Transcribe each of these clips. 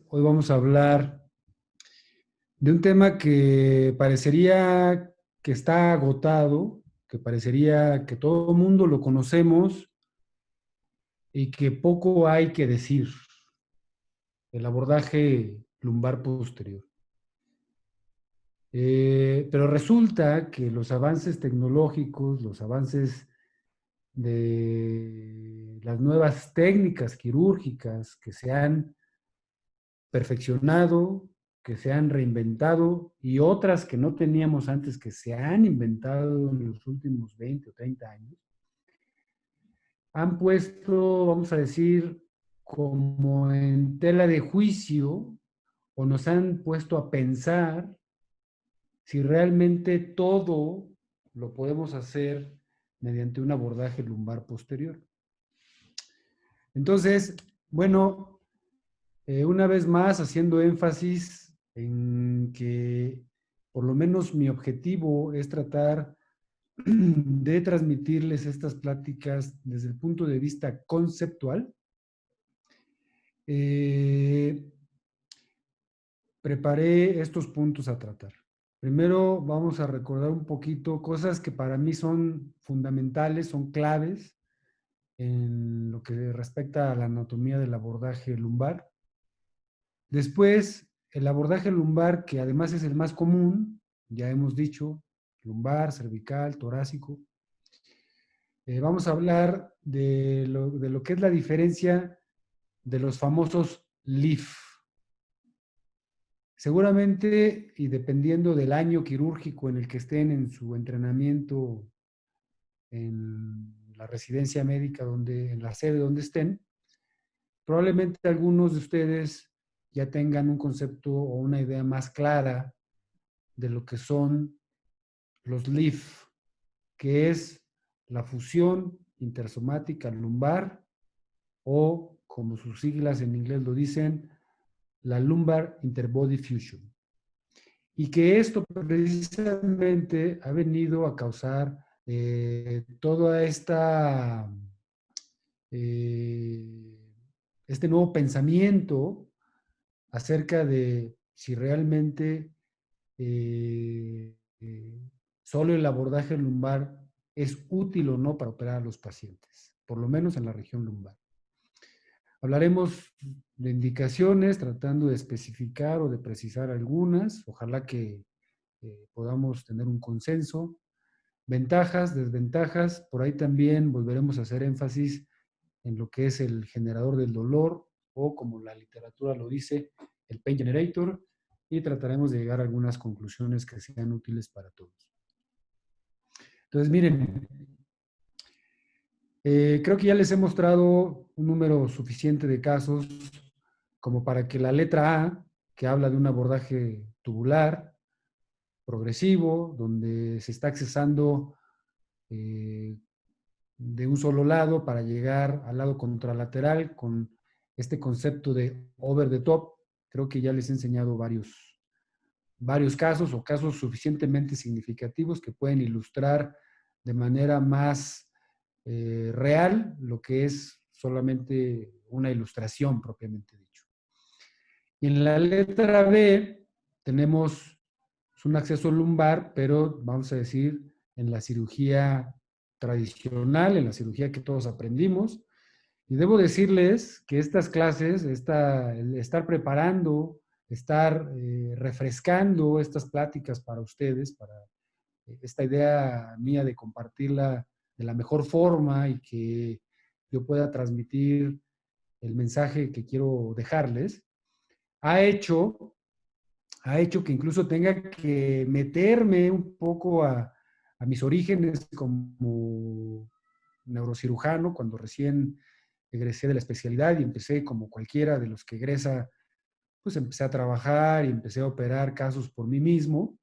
Hoy vamos a hablar de un tema que parecería que está agotado, que parecería que todo el mundo lo conocemos y que poco hay que decir, el abordaje lumbar posterior. Pero resulta que los avances tecnológicos, los avances de las nuevas técnicas quirúrgicas que se han perfeccionado, que se han reinventado y otras que no teníamos antes que se han inventado en los últimos 20 o 30 años, han puesto, vamos a decir, como en tela de juicio o nos han puesto a pensar si realmente todo lo podemos hacer mediante un abordaje lumbar posterior. Entonces, bueno, una vez más haciendo énfasis en que por lo menos mi objetivo es tratar de transmitirles estas pláticas desde el punto de vista conceptual. Eh, Preparé estos puntos a tratar. Primero vamos a recordar un poquito cosas que para mí son fundamentales, son claves en lo que respecta a la anatomía del abordaje lumbar. Después, el abordaje lumbar, que además es el más común, ya hemos dicho, lumbar, cervical, torácico. Vamos a hablar de lo que es la diferencia de los famosos LIF. Seguramente, y dependiendo del año quirúrgico en el que estén en su entrenamiento en la residencia médica, en la sede donde estén, probablemente algunos de ustedes ya tengan un concepto o una idea más clara de lo que son los LIF, que es la fusión intersomática lumbar o, como sus siglas en inglés lo dicen, la lumbar interbody fusion. Y que esto precisamente ha venido a causar toda eh, este nuevo pensamiento acerca de si realmente eh, eh, solo el abordaje lumbar es útil o no para operar a los pacientes, por lo menos en la región lumbar. Hablaremos de indicaciones, tratando de especificar o de precisar algunas, ojalá que podamos tener un consenso. Ventajas, desventajas, por ahí también volveremos a hacer énfasis en lo que es el generador del dolor o, como la literatura lo dice, el pain generator, y trataremos de llegar a algunas conclusiones que sean útiles para todos. Entonces, miren, creo que ya les he mostrado un número suficiente de casos como para que la letra A, que habla de un abordaje tubular, progresivo, donde se está accesando eh, de un solo lado para llegar al lado contralateral con este concepto de over the top. Creo que ya les he enseñado varios casos o casos suficientemente significativos que pueden ilustrar de manera más real lo que es solamente una ilustración propiamente dicho. Y en la letra B tenemos un acceso lumbar, pero vamos a decir en la cirugía tradicional, en la cirugía que todos aprendimos. Y debo decirles que estas clases, el estar preparando, estar refrescando estas pláticas para ustedes, para esta idea mía de compartirla de la mejor forma y que yo pueda transmitir el mensaje que quiero dejarles, ha hecho, ha hecho que incluso tenga que meterme un poco a mis orígenes como neurocirujano, cuando recién egresé de la especialidad y empecé como cualquiera de los que egresa, pues empecé a trabajar y empecé a operar casos por mí mismo.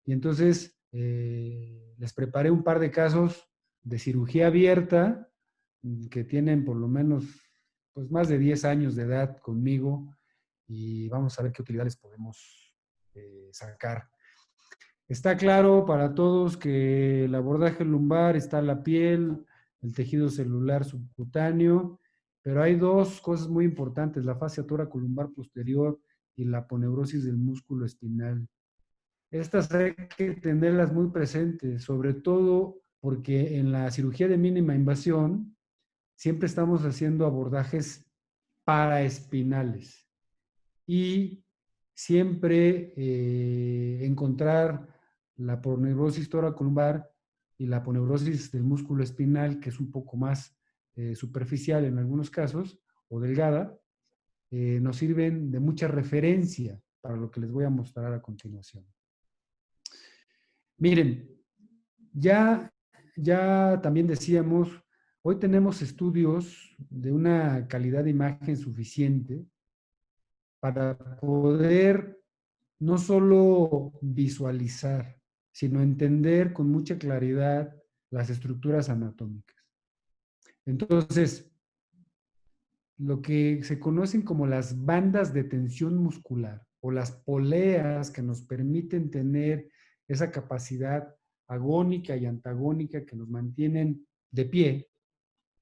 Y entonces les preparé un par de casos de cirugía abierta que tienen por lo menos pues, más de 10 años de edad conmigo y vamos a ver qué utilidad les podemos sacar. Está claro para todos que el abordaje lumbar está en la piel, el tejido celular subcutáneo Pero hay dos cosas muy importantes, la fascia toracolumbar posterior y la aponeurosis del músculo espinal. Estas hay que tenerlas muy presentes, sobre todo porque en la cirugía de mínima invasión siempre estamos haciendo abordajes paraespinales y siempre encontrar la aponeurosis toracolumbar y la aponeurosis del músculo espinal, que es un poco más superficial en algunos casos o delgada, nos sirven de mucha referencia para lo que les voy a mostrar a continuación. Miren, ya también decíamos, hoy tenemos estudios de una calidad de imagen suficiente para poder no solo visualizar, sino entender con mucha claridad las estructuras anatómicas. Entonces, lo que se conocen como las bandas de tensión muscular o las poleas que nos permiten tener esa capacidad agónica y antagónica que nos mantienen de pie.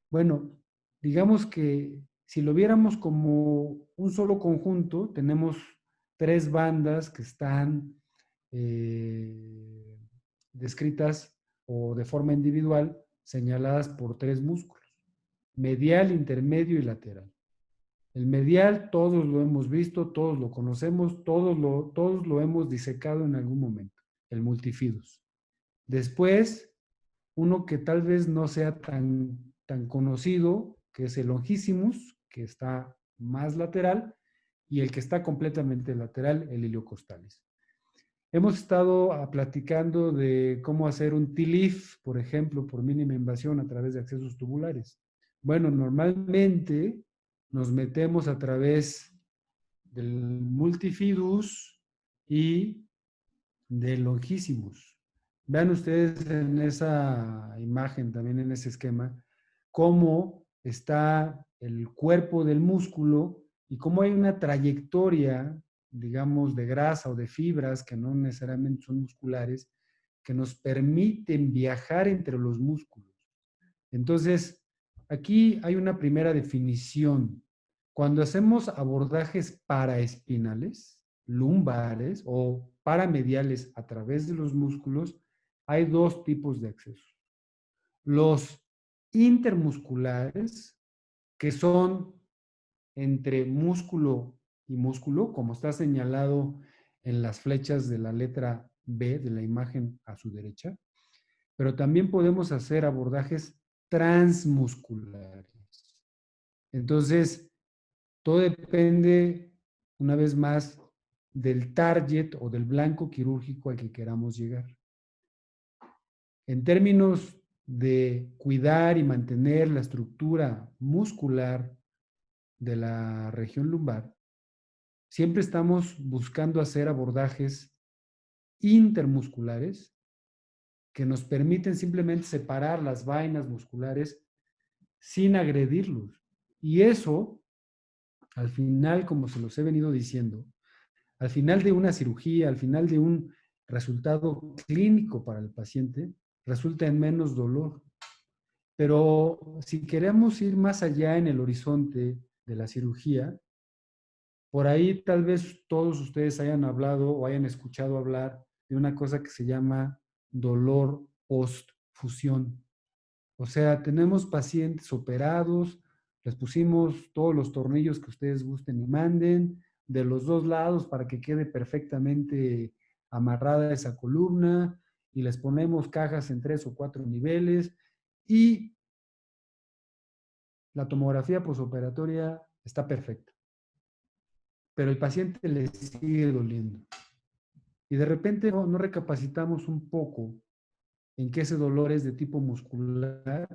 Bueno, digamos que si lo viéramos como un solo conjunto, tenemos tres bandas que están descritas o de forma individual, señaladas por tres músculos: medial, intermedio y lateral. El medial todos lo hemos visto, todos lo conocemos, todos lo hemos disecado en algún momento, el multifidus. Después, uno que tal vez no sea tan conocido, que es el longissimus, que está más lateral, y el que está completamente lateral, el iliocostalis. Hemos estado platicando de cómo hacer un TLIF, por ejemplo, por mínima invasión a través de accesos tubulares. Bueno, normalmente nos metemos a través del multifidus y del longissimus. Vean ustedes en esa imagen, también en ese esquema, cómo está el cuerpo del músculo y cómo hay una trayectoria, digamos, de grasa o de fibras que no necesariamente son musculares, que nos permiten viajar entre los músculos. Entonces, aquí hay una primera definición. Cuando hacemos abordajes paraespinales, lumbares o paramediales a través de los músculos, hay dos tipos de accesos. Los intermusculares, que son entre músculo y músculo, como está señalado en las flechas de la letra B de la imagen a su derecha, pero también podemos hacer abordajes transmusculares. Entonces, todo depende, una vez más, del target o del blanco quirúrgico al que queramos llegar. En términos de cuidar y mantener la estructura muscular de la región lumbar, siempre estamos buscando hacer abordajes intermusculares que nos permiten simplemente separar las vainas musculares sin agredirlos. Y eso, al final, como se los he venido diciendo, al final de una cirugía, al final de un resultado clínico para el paciente, resulta en menos dolor. Pero si queremos ir más allá en el horizonte de la cirugía, por ahí tal vez todos ustedes hayan hablado o hayan escuchado hablar de una cosa que se llama dolor postfusión. O sea, tenemos pacientes operados, les pusimos todos los tornillos que ustedes gusten y manden, de los dos lados para que quede perfectamente amarrada esa columna, y les ponemos cajas en 3 o 4 niveles, y la tomografía posoperatoria está perfecta, pero el paciente le sigue doliendo. Y de repente no recapacitamos un poco en que ese dolor es de tipo muscular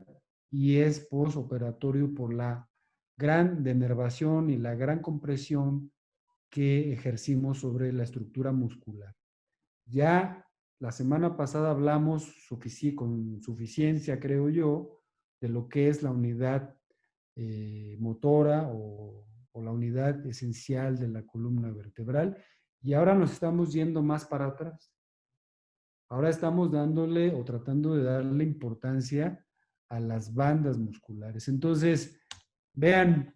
y es posoperatorio por la gran denervación y la gran compresión que ejercimos sobre la estructura muscular. Ya la semana pasada hablamos con suficiencia, creo yo, de lo que es la unidad motora o la unidad esencial de la columna vertebral, y ahora nos estamos yendo más para atrás. Ahora estamos dándole o tratando de darle importancia a las bandas musculares. Entonces, Vean,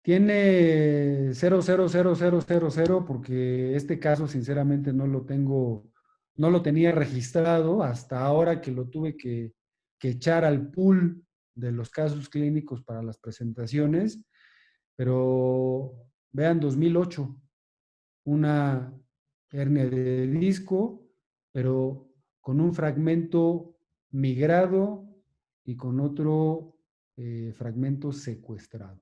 tiene 0,00000 porque este caso sinceramente no lo tengo, no lo tenía registrado hasta ahora que lo tuve que echar al pool de los casos clínicos para las presentaciones, pero vean 2008, una hernia de disco, pero con un fragmento migrado y con otro fragmento secuestrado.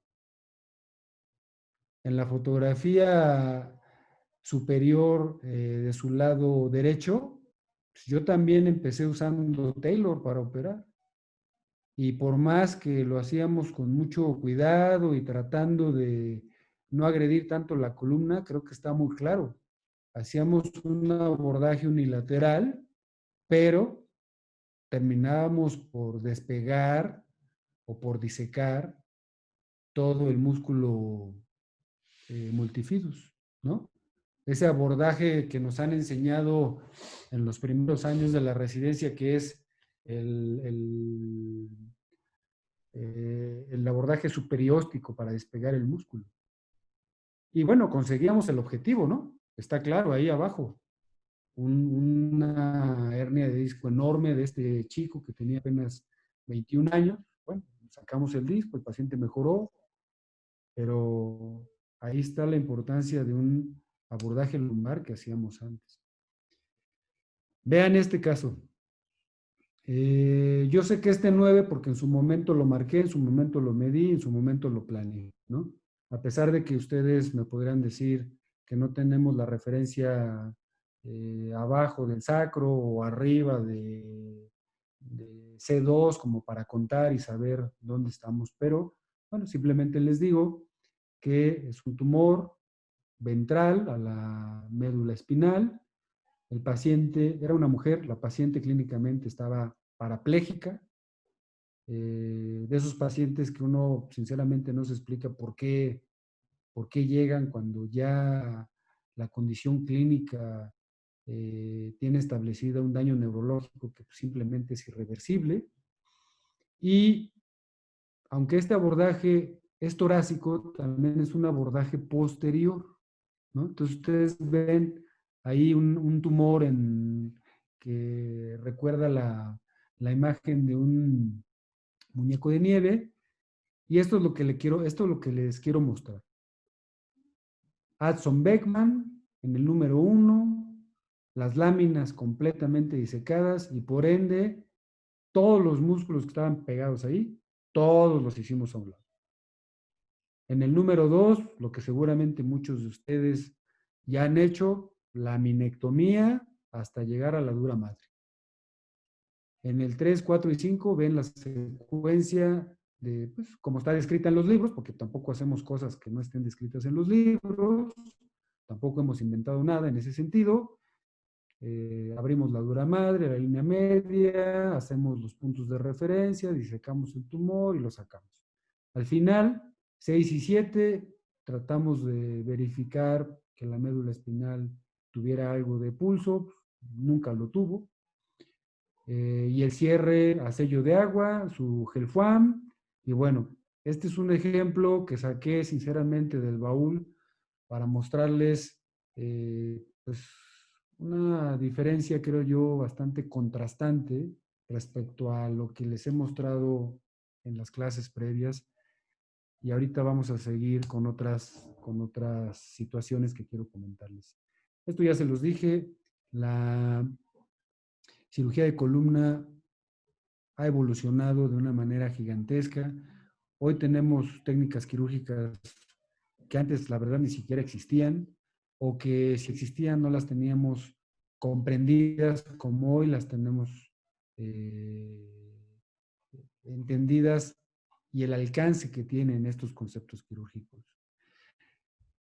En la fotografía superior de su lado derecho, pues yo también empecé usando Taylor para operar. Y por más que lo hacíamos con mucho cuidado y tratando de no agredir tanto la columna, creo que está muy claro. Hacíamos un abordaje unilateral, pero terminábamos por despegar o por disecar todo el músculo multifidus, ¿no? Ese abordaje que nos han enseñado en los primeros años de la residencia, que es el, el, el abordaje superióstico para despegar el músculo. Y bueno, conseguíamos el objetivo, ¿no? Está claro ahí abajo. Una hernia de disco enorme de este chico que tenía apenas 21 años. Bueno, sacamos el disco, el paciente mejoró, pero ahí está la importancia de un abordaje lumbar que hacíamos antes. Vean este caso. Yo sé que este 9 porque en su momento lo marqué, en su momento lo medí, en su momento lo planeé, ¿no? A pesar de que ustedes me podrán decir que no tenemos la referencia abajo del sacro o arriba de C2 como para contar y saber dónde estamos, pero bueno, simplemente les digo que es un tumor ventral a la médula espinal. El paciente era una mujer, la paciente clínicamente estaba parapléjica, de esos pacientes que uno sinceramente no se explica por qué llegan cuando ya la condición clínica tiene establecida un daño neurológico que simplemente es irreversible. Y aunque este abordaje es torácico, también es un abordaje posterior, ¿no? Entonces ustedes ven ahí un tumor que recuerda la imagen de un muñeco de nieve, y esto es lo que esto es lo que les quiero mostrar. Adson Beckman en el número 1, las láminas completamente disecadas y por ende todos los músculos que estaban pegados ahí, todos los hicimos a un lado. En el número 2, lo que seguramente muchos de ustedes ya han hecho, la minectomía hasta llegar a la dura madre. En el 3, 4 y 5 ven la secuencia de, pues, como está descrita en los libros, porque tampoco hacemos cosas que no estén descritas en los libros, tampoco hemos inventado nada en ese sentido. Abrimos la dura madre, la línea media, hacemos los puntos de referencia, disecamos el tumor y lo sacamos. Al final, 6 y 7, tratamos de verificar que la médula espinal tuviera algo de pulso, nunca lo tuvo. Y el cierre a sello de agua, su gel foam. Y bueno, este es un ejemplo que saqué sinceramente del baúl para mostrarles pues una diferencia, creo yo, bastante contrastante respecto a lo que les he mostrado en las clases previas. Y ahorita vamos a seguir con otras situaciones que quiero comentarles. Esto ya se los dije, la cirugía de columna ha evolucionado de una manera gigantesca. Hoy tenemos técnicas quirúrgicas que antes, la verdad, ni siquiera existían, o que si existían no las teníamos comprendidas como hoy las tenemos entendidas y el alcance que tienen estos conceptos quirúrgicos.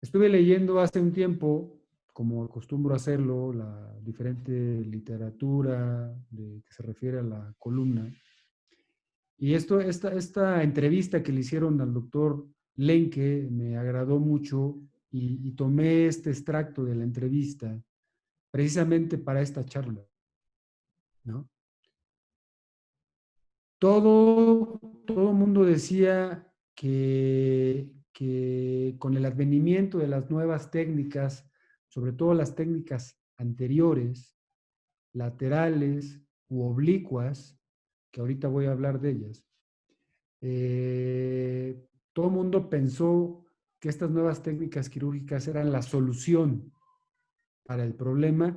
Estuve leyendo hace un tiempo, como acostumbro hacerlo, la diferente literatura que se refiere a la columna. Y esta entrevista que le hicieron al doctor Lenke me agradó mucho y tomé este extracto de la entrevista precisamente para esta charla, ¿no? todo el mundo decía que con el advenimiento de las nuevas técnicas, sobre todo las técnicas anteriores, laterales u oblicuas, que ahorita voy a hablar de ellas, todo el mundo pensó que estas nuevas técnicas quirúrgicas eran la solución para el problema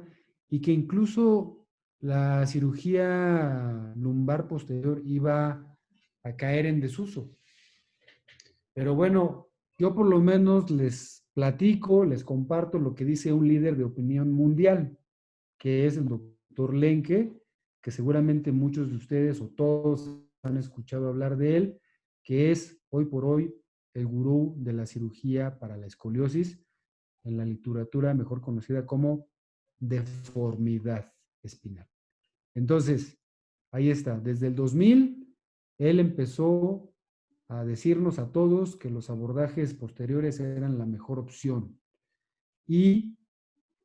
y que incluso la cirugía lumbar posterior iba a caer en desuso. Pero bueno, yo por lo menos les platico, les comparto lo que dice un líder de opinión mundial, que es el doctor Lenke, que seguramente muchos de ustedes o todos han escuchado hablar de él, que es hoy por hoy el gurú de la cirugía para la escoliosis, en la literatura mejor conocida como deformidad espinal. Entonces, ahí está, desde el 2000, él empezó a decirnos a todos que los abordajes posteriores eran la mejor opción y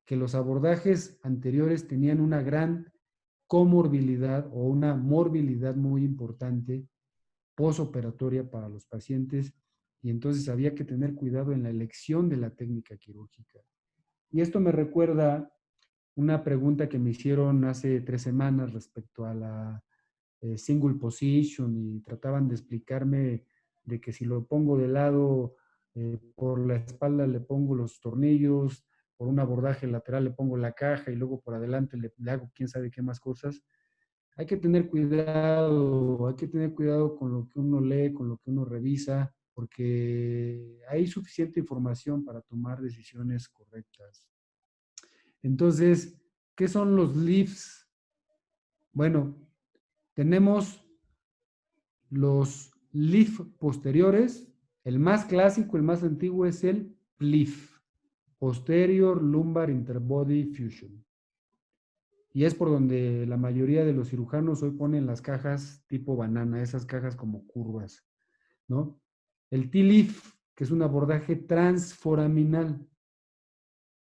que los abordajes anteriores tenían una gran comorbilidad o una morbilidad muy importante posoperatoria para los pacientes y entonces había que tener cuidado en la elección de la técnica quirúrgica. Y esto me recuerda una pregunta que me hicieron hace 3 semanas respecto a la single position y trataban de explicarme de que si lo pongo de lado por la espalda le pongo los tornillos, por un abordaje lateral le pongo la caja y luego por adelante le hago quién sabe qué más cosas. Hay que tener cuidado con lo que uno lee, con lo que uno revisa, porque hay suficiente información para tomar decisiones correctas. Entonces, ¿qué son los LIFs? Bueno, tenemos los LIF posteriores. El más clásico, el más antiguo es el PLIF, Posterior Lumbar Interbody Fusion. Y es por donde la mayoría de los cirujanos hoy ponen las cajas tipo banana, esas cajas como curvas, ¿no? El T-LIF, que es un abordaje transforaminal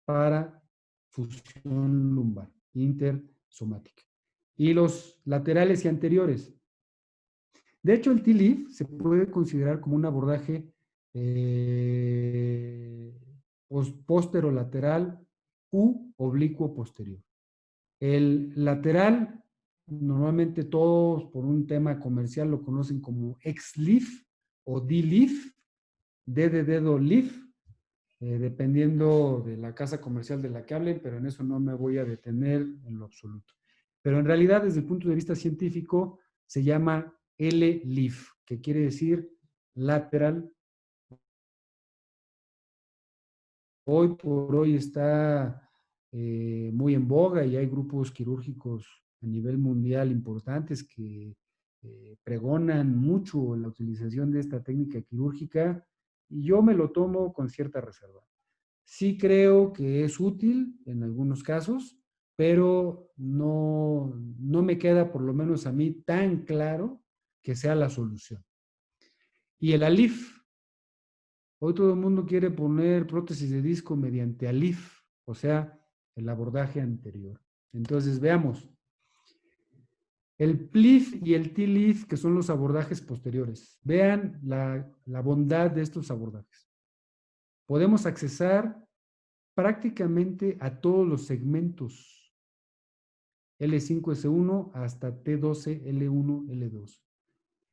para fusión lumbar, intersomática. Y los laterales y anteriores. De hecho, el T-LIF se puede considerar como un abordaje posterolateral u oblicuo posterior. El lateral, normalmente todos por un tema comercial lo conocen como X-LIF o D-LIF, D de dedo LIF, dependiendo de la casa comercial de la que hablen, pero en eso no me voy a detener en lo absoluto. Pero en realidad, desde el punto de vista científico, se llama L-LIF, que quiere decir lateral. Hoy por hoy está muy en boga y hay grupos quirúrgicos a nivel mundial importantes que pregonan mucho la utilización de esta técnica quirúrgica y yo me lo tomo con cierta reserva. Sí creo que es útil en algunos casos, pero no me queda, por lo menos a mí, tan claro que sea la solución. Y el ALIF, hoy todo el mundo quiere poner prótesis de disco mediante ALIF, o sea, el abordaje anterior. Entonces, veamos. El PLIF y el T-LIF, que son los abordajes posteriores. Vean la bondad de estos abordajes. Podemos accesar prácticamente a todos los segmentos L5S1 hasta T12L1, L2.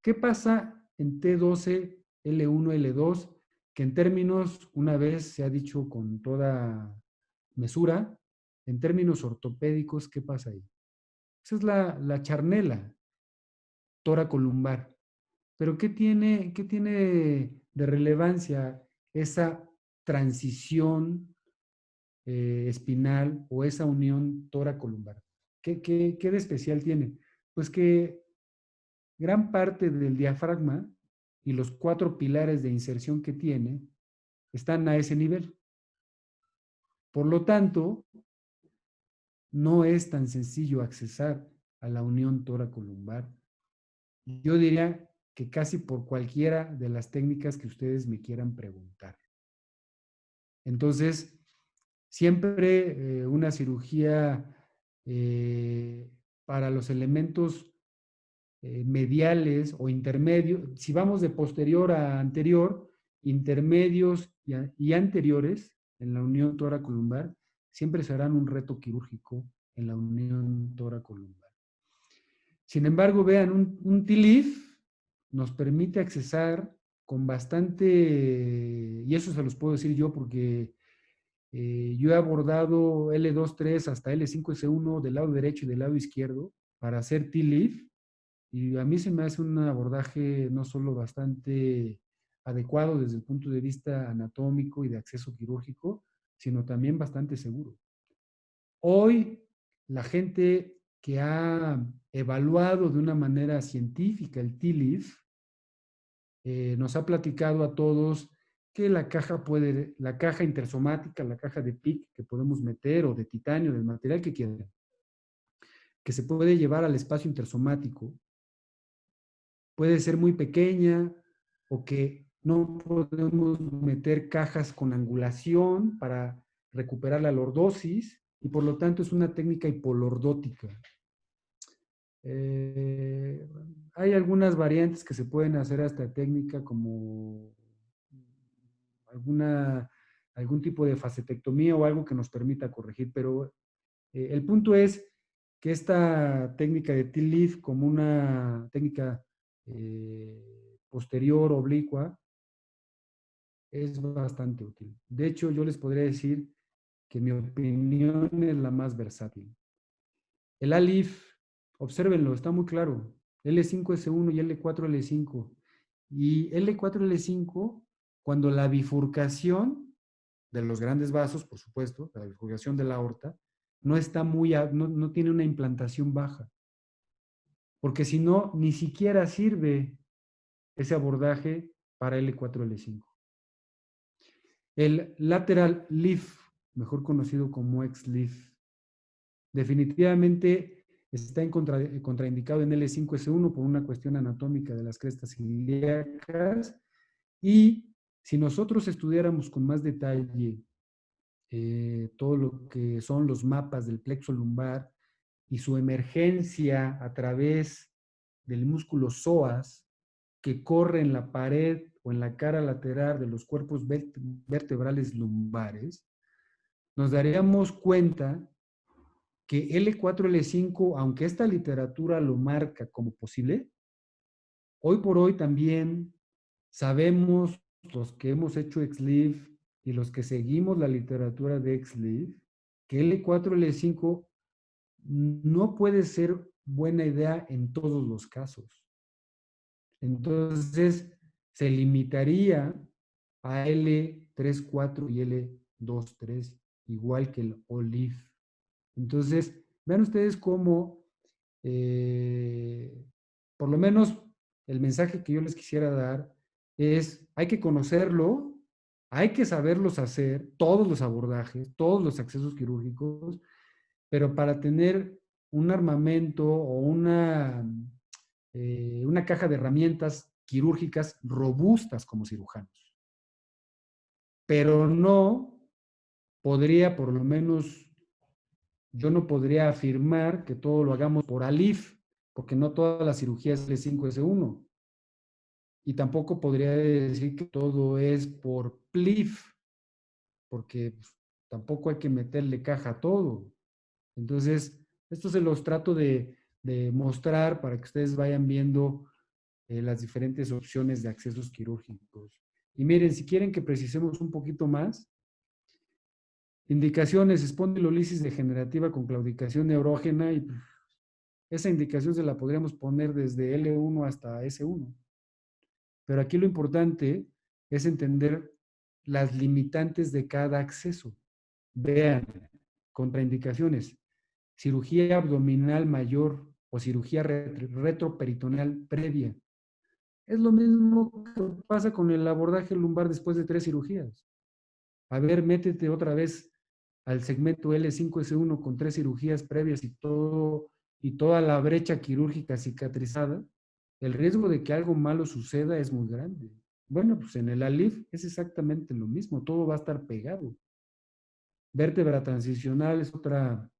¿Qué pasa en T12, L1, L2? Que en términos, una vez se ha dicho con toda mesura, en términos ortopédicos, ¿qué pasa ahí? Esa es la charnela toracolumbar. Pero qué tiene de relevancia esa transición espinal o esa unión toracolumbar? ¿Qué de especial tiene? Pues que gran parte del diafragma y los 4 pilares de inserción que tiene están a ese nivel. Por lo tanto, no es tan sencillo accesar a la unión toracolumbar. Yo diría que casi por cualquiera de las técnicas que ustedes me quieran preguntar. Entonces, siempre una cirugía para los elementos mediales o intermedios. Si vamos de posterior a anterior, intermedios y anteriores en la unión toracolumbar, siempre serán un reto quirúrgico en la unión toracolumbar. Sin embargo, vean, un TLIF nos permite accesar con bastante, y eso se los puedo decir yo porque yo he abordado L2-3 hasta L5-S1 del lado derecho y del lado izquierdo para hacer TLIF, y a mí se me hace un abordaje no solo bastante adecuado desde el punto de vista anatómico y de acceso quirúrgico, sino también bastante seguro. Hoy, la gente que ha evaluado de una manera científica el TLIF, nos ha platicado a todos que la caja intersomática, la caja de PIC que podemos meter o de titanio, del material que quieran, que se puede llevar al espacio intersomático, puede ser muy pequeña o que no podemos meter cajas con angulación para recuperar la lordosis y por lo tanto es una técnica hipolordótica. Eh, Hay algunas variantes que se pueden hacer a esta técnica como algún tipo de facetectomía o algo que nos permita corregir, pero el punto es que esta técnica de TLIF como una técnica posterior oblicua es bastante útil. De hecho, yo les podría decir que en mi opinión es la más versátil. El ALIF, obsérvenlo, está muy claro. L5S1 y L4L5. Y L4L5, cuando la bifurcación de los grandes vasos, por supuesto, la bifurcación de la aorta, no está no tiene una implantación baja. Porque si no, ni siquiera sirve ese abordaje para L4L5. El lateral leaf, mejor conocido como X-leaf, definitivamente está contraindicado en L5S1 por una cuestión anatómica de las crestas ilíacas. Y si nosotros estudiáramos con más detalle todo lo que son los mapas del plexo lumbar y su emergencia a través del músculo psoas que corre en la pared o en la cara lateral de los cuerpos vertebrales lumbares, nos daríamos cuenta que L4-L5, aunque esta literatura lo marca como posible, hoy por hoy también sabemos, los que hemos hecho XLIF y los que seguimos la literatura de XLIF, que L4-L5 no puede ser buena idea en todos los casos. Entonces, se limitaría a L3-4 y L2-3, igual que el OLIF. Entonces, vean ustedes cómo, por lo menos el mensaje que yo les quisiera dar es, hay que conocerlo, hay que saberlos hacer, todos los abordajes, todos los accesos quirúrgicos, pero para tener un armamento o una caja de herramientas quirúrgicas robustas como cirujanos. Pero no podría, por lo menos, yo no podría afirmar que todo lo hagamos por ALIF, porque no toda la cirugía es L5S1. Y tampoco podría decir que todo es por PLIF, porque pues, tampoco hay que meterle caja a todo. Entonces, esto se los trato de mostrar para que ustedes vayan viendo las diferentes opciones de accesos quirúrgicos. Y miren, si quieren que precisemos un poquito más, indicaciones, espondilolisis degenerativa con claudicación neurógena, y esa indicación se la podríamos poner desde L1 hasta S1. Pero aquí lo importante es entender las limitantes de cada acceso. Vean, contraindicaciones, cirugía abdominal mayor o cirugía retroperitoneal previa. Es lo mismo que pasa con el abordaje lumbar después de 3 cirugías. A ver, métete otra vez al segmento L5S1 con 3 cirugías previas y toda la brecha quirúrgica cicatrizada. El riesgo de que algo malo suceda es muy grande. Bueno, pues en el ALIF es exactamente lo mismo, todo va a estar pegado. Vértebra transicional es otra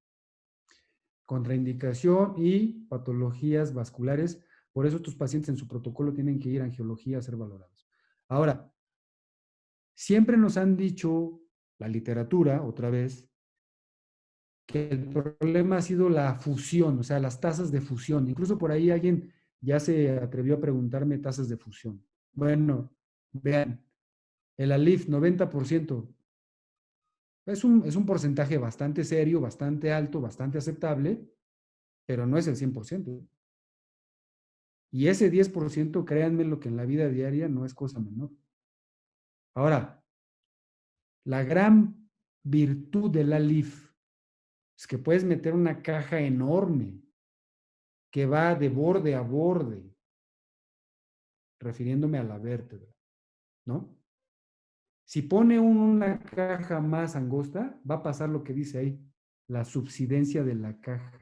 contraindicación y patologías vasculares, Por eso tus pacientes en su protocolo tienen que ir a angiología a ser valorados. Ahora, siempre nos han dicho la literatura, otra vez, que el problema ha sido la fusión, o sea, las tasas de fusión. Incluso por ahí alguien ya se atrevió a preguntarme tasas de fusión. Bueno, vean, el ALIF 90% es un porcentaje bastante serio, bastante alto, bastante aceptable, pero no es el 100%. Y ese 10%, créanme lo que en la vida diaria no es cosa menor. Ahora, la gran virtud del ALIF es que puedes meter una caja enorme que va de borde a borde, refiriéndome a la vértebra, ¿no? Si pone una caja más angosta, va a pasar lo que dice ahí, la subsidencia de la caja.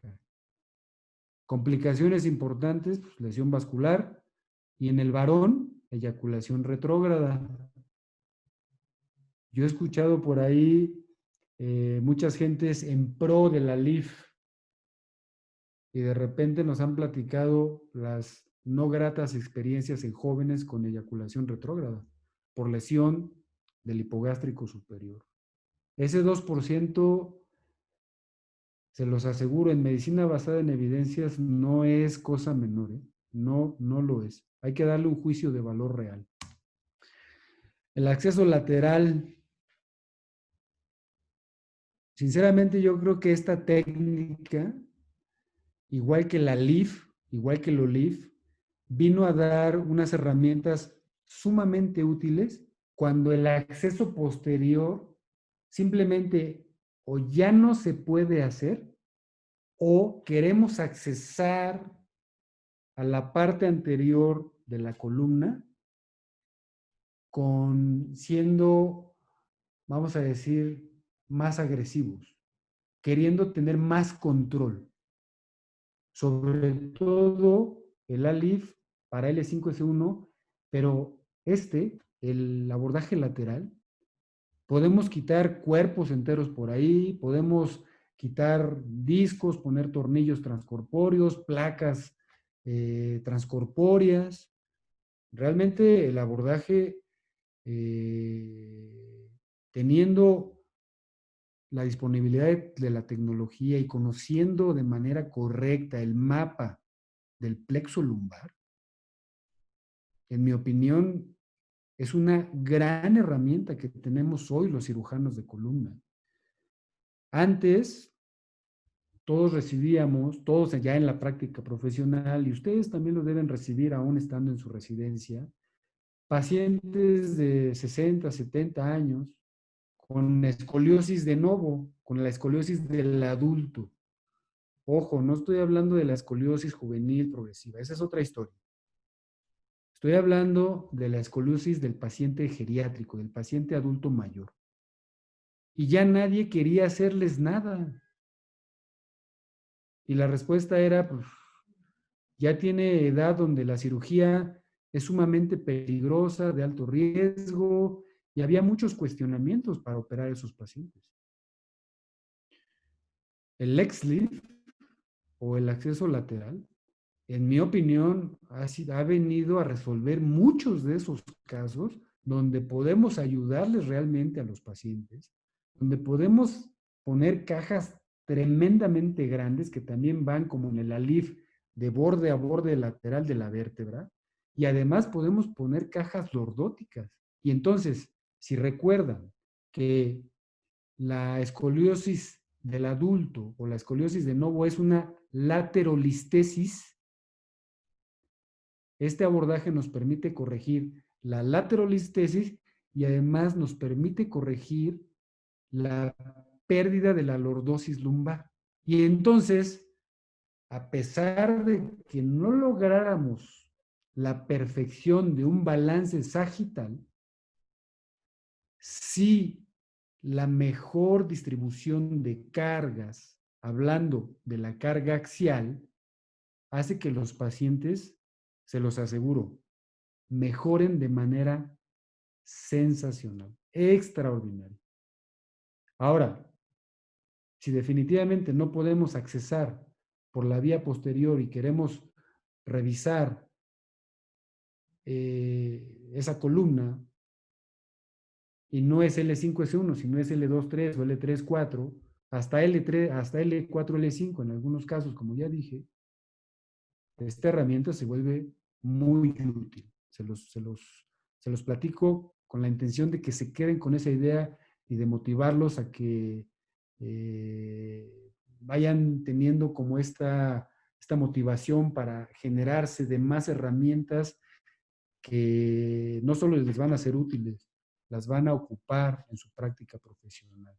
Complicaciones importantes, pues, lesión vascular, y en el varón, eyaculación retrógrada. Yo he escuchado por ahí muchas gentes en pro de la LIF y de repente nos han platicado las no gratas experiencias en jóvenes con eyaculación retrógrada por lesión del hipogástrico superior. Ese 2%, se los aseguro, en medicina basada en evidencias no es cosa menor, ¿eh? No, no lo es. Hay que darle un juicio de valor real. El acceso lateral, sinceramente yo creo que esta técnica, igual que la LIF, igual que el OLIF, vino a dar unas herramientas sumamente útiles cuando el acceso posterior simplemente o ya no se puede hacer o queremos accesar a la parte anterior de la columna con siendo, vamos a decir, más agresivos, queriendo tener más control. Sobre todo el ALIF para L5S1, pero el abordaje lateral, podemos quitar cuerpos enteros por ahí, podemos quitar discos, poner tornillos transcorpóreos, placas transcorpóreas. Realmente el abordaje, eh, teniendo la disponibilidad de la tecnología y conociendo de manera correcta el mapa del plexo lumbar, en mi opinión, es una gran herramienta que tenemos hoy los cirujanos de columna. Antes, todos ya en la práctica profesional, y ustedes también lo deben recibir aún estando en su residencia, pacientes de 60, 70 años con escoliosis de novo, con la escoliosis del adulto. Ojo, no estoy hablando de la escoliosis juvenil progresiva, esa es otra historia. Estoy hablando de la escoliosis del paciente geriátrico, del paciente adulto mayor. Y ya nadie quería hacerles nada. Y la respuesta era, pues, ya tiene edad donde la cirugía es sumamente peligrosa, de alto riesgo, y había muchos cuestionamientos para operar a esos pacientes. El XLIF o el acceso lateral, en mi opinión, ha venido a resolver muchos de esos casos donde podemos ayudarles realmente a los pacientes, donde podemos poner cajas tremendamente grandes que también van como en el ALIF de borde a borde lateral de la vértebra, y además podemos poner cajas lordóticas. Y entonces, si recuerdan que la escoliosis del adulto o la escoliosis de novo es una laterolistesis, este abordaje nos permite corregir la laterolistesis y además nos permite corregir la pérdida de la lordosis lumbar. Y entonces, a pesar de que no lográramos la perfección de un balance sagital, sí la mejor distribución de cargas, hablando de la carga axial, hace que los pacientes, se los aseguro, mejoren de manera sensacional, extraordinaria. Ahora, si definitivamente no podemos accesar por la vía posterior y queremos revisar esa columna y no es L5S1, sino es L2-3 o L3-4, hasta L3, hasta L4-L5 en algunos casos, como ya dije, esta herramienta se vuelve muy útil. Se los platico con la intención de que se queden con esa idea y de motivarlos a que vayan teniendo como esta motivación para generarse de más herramientas que no solo les van a ser útiles, las van a ocupar en su práctica profesional.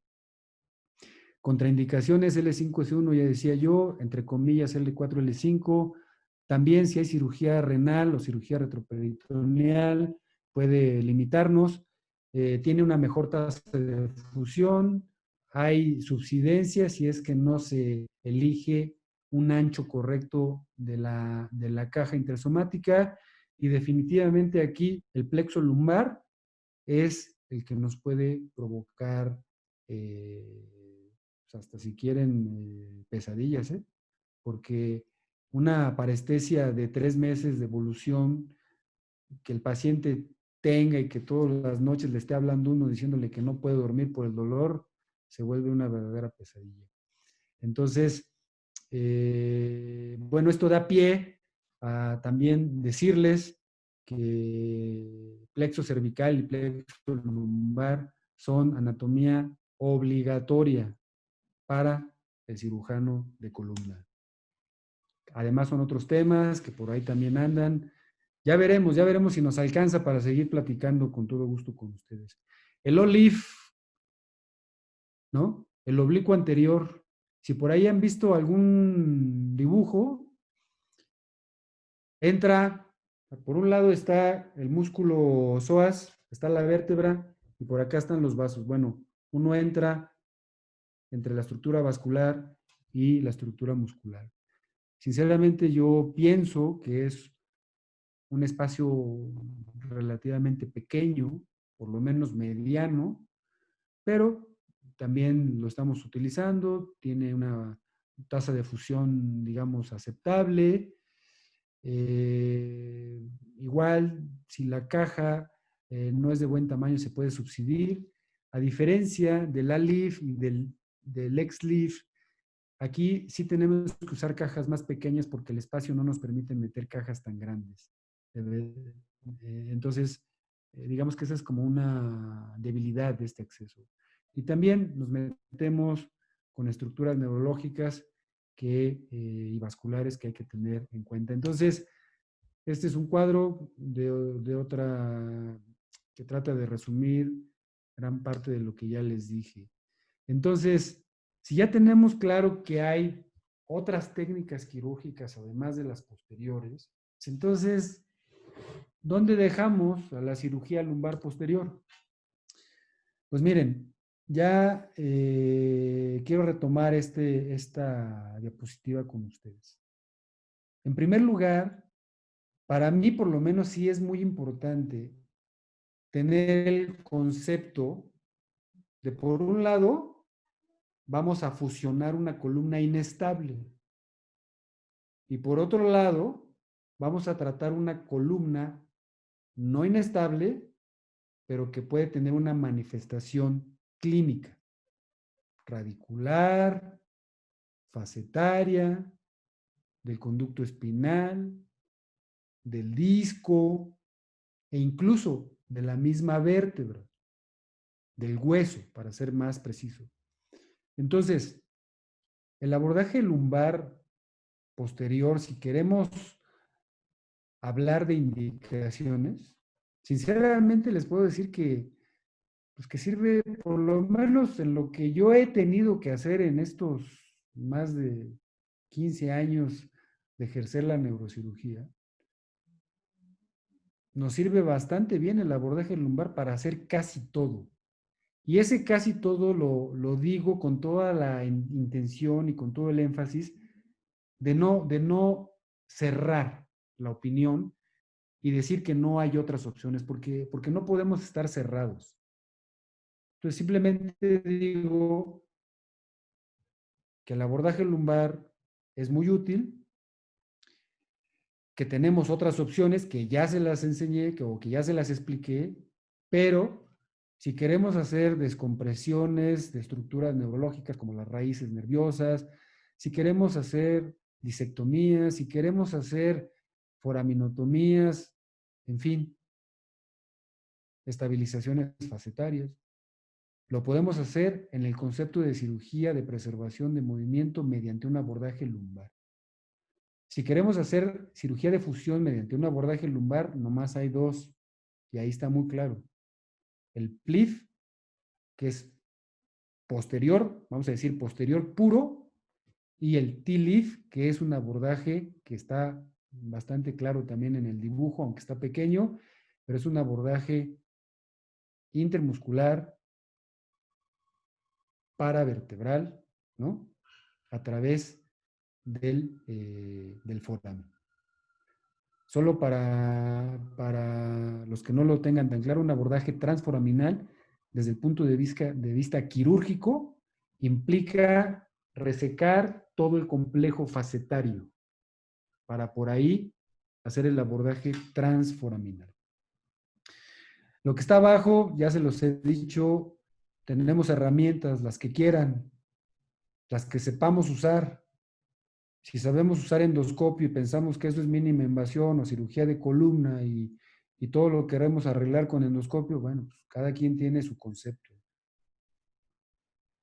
Contraindicaciones L5S1, ya decía yo, entre comillas L4, L5. También si hay cirugía renal o cirugía retroperitoneal, puede limitarnos. Tiene una mejor tasa de fusión. Hay subsidencia si es que no se elige un ancho correcto de la caja intersomática. Y definitivamente aquí el plexo lumbar es el que nos puede provocar pues hasta si quieren pesadillas, ¿eh? Porque una parestesia de 3 meses de evolución, que el paciente tenga y que todas las noches le esté hablando uno diciéndole que no puede dormir por el dolor, se vuelve una verdadera pesadilla. Entonces, bueno, esto da pie a también decirles que plexo cervical y plexo lumbar son anatomía obligatoria para el cirujano de columna. Además son otros temas que por ahí también andan. Ya veremos si nos alcanza para seguir platicando con todo gusto con ustedes. El OLIF, ¿no? El oblicuo anterior. Si por ahí han visto algún dibujo, entra, por un lado está el músculo psoas, está la vértebra y por acá están los vasos. Bueno, uno entra entre la estructura vascular y la estructura muscular. Sinceramente yo pienso que es un espacio relativamente pequeño, por lo menos mediano, pero también lo estamos utilizando, tiene una tasa de fusión, digamos, aceptable. Igual, si la caja no es de buen tamaño, se puede subsidiar. A diferencia del A-Leaf y del X-Leaf, aquí sí tenemos que usar cajas más pequeñas porque el espacio no nos permite meter cajas tan grandes. Entonces, digamos que esa es como una debilidad de este acceso. Y también nos metemos con estructuras neurológicas y vasculares que hay que tener en cuenta. Entonces, este es un cuadro de otra que trata de resumir gran parte de lo que ya les dije. Entonces, si ya tenemos claro que hay otras técnicas quirúrgicas además de las posteriores, pues entonces, ¿dónde dejamos a la cirugía lumbar posterior? Pues miren, ya quiero retomar esta diapositiva con ustedes. En primer lugar, para mí por lo menos sí es muy importante tener el concepto de, por un lado, vamos a fusionar una columna inestable y por otro lado, vamos a tratar una columna no inestable, pero que puede tener una manifestación clínica, radicular, facetaria, del conducto espinal, del disco e incluso de la misma vértebra, del hueso, para ser más preciso. Entonces, el abordaje lumbar posterior, si queremos hablar de indicaciones, sinceramente les puedo decir que, pues que sirve por lo menos en lo que yo he tenido que hacer en estos más de 15 años de ejercer la neurocirugía. Nos sirve bastante bien el abordaje lumbar para hacer casi todo. Y ese casi todo lo digo con toda la intención y con todo el énfasis de no cerrar la opinión y decir que no hay otras opciones, porque no podemos estar cerrados. Entonces, simplemente digo que el abordaje lumbar es muy útil que tenemos otras opciones que ya se las enseñé o que ya se las expliqué, pero si queremos hacer descompresiones de estructuras neurológicas como las raíces nerviosas, si queremos hacer disectomías, si queremos hacer foraminotomías, en fin, estabilizaciones facetarias, lo podemos hacer en el concepto de cirugía de preservación de movimiento mediante un abordaje lumbar. Si queremos hacer cirugía de fusión mediante un abordaje lumbar, nomás hay dos, y ahí está muy claro. El PLIF, que es posterior, vamos a decir posterior puro, y el T-LIF, que es un abordaje que está bastante claro también en el dibujo, aunque está pequeño, pero es un abordaje intermuscular, paravertebral, ¿no? A través del foramen. Solo para los que no lo tengan tan claro, un abordaje transforaminal desde el punto de vista quirúrgico implica resecar todo el complejo facetario para por ahí hacer el abordaje transforaminal. Lo que está abajo, ya se los he dicho, tenemos herramientas, las que quieran, las que sepamos usar. Si sabemos usar endoscopio y pensamos que eso es mínima invasión o cirugía de columna y todo lo queremos arreglar con endoscopio, bueno, pues cada quien tiene su concepto.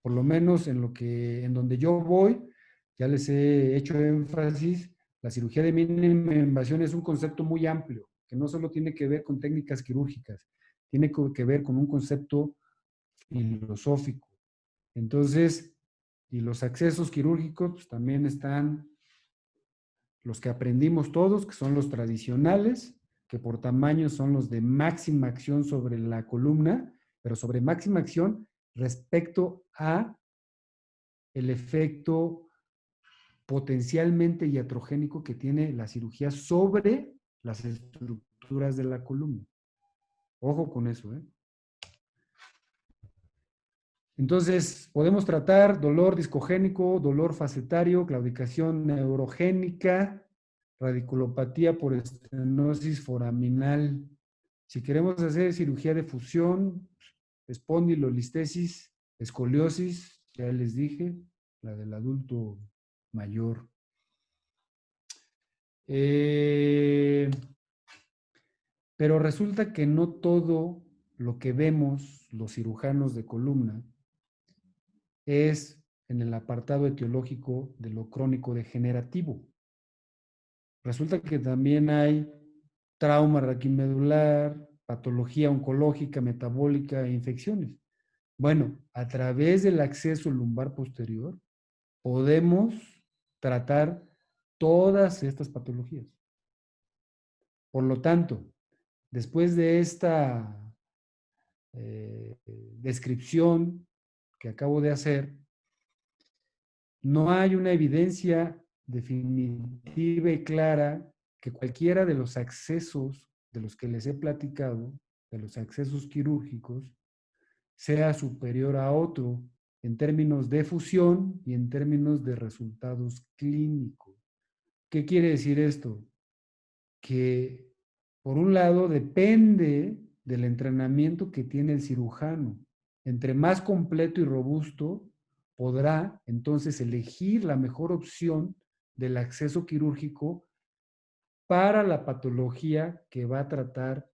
Por lo menos en donde yo voy, ya les he hecho énfasis, la cirugía de mínima invasión es un concepto muy amplio, que no solo tiene que ver con técnicas quirúrgicas, tiene que ver con un concepto filosófico. Entonces, y los accesos quirúrgicos pues, también están los que aprendimos todos, que son los tradicionales, que por tamaño son los de máxima acción sobre la columna, pero sobre máxima acción respecto a el efecto potencialmente iatrogénico que tiene la cirugía sobre las estructuras de la columna. Ojo con eso, ¿eh? Entonces, podemos tratar dolor discogénico, dolor facetario, claudicación neurogénica, radiculopatía por estenosis foraminal. Si queremos hacer cirugía de fusión, espondilolistesis, escoliosis, ya les dije, la del adulto mayor. Pero resulta que no todo lo que vemos los cirujanos de columna es en el apartado etiológico de lo crónico degenerativo. Resulta que también hay trauma raquimedular, patología oncológica, metabólica e infecciones. Bueno, a través del acceso lumbar posterior podemos tratar todas estas patologías. Por lo tanto, después de esta descripción que acabo de hacer, no hay una evidencia definitiva y clara que cualquiera de los accesos de los que les he platicado, de los accesos quirúrgicos, sea superior a otro en términos de fusión y en términos de resultados clínicos. ¿Qué quiere decir esto? Que por un lado depende del entrenamiento que tiene el cirujano. Entre más completo y robusto, podrá entonces elegir la mejor opción del acceso quirúrgico para la patología que va a tratar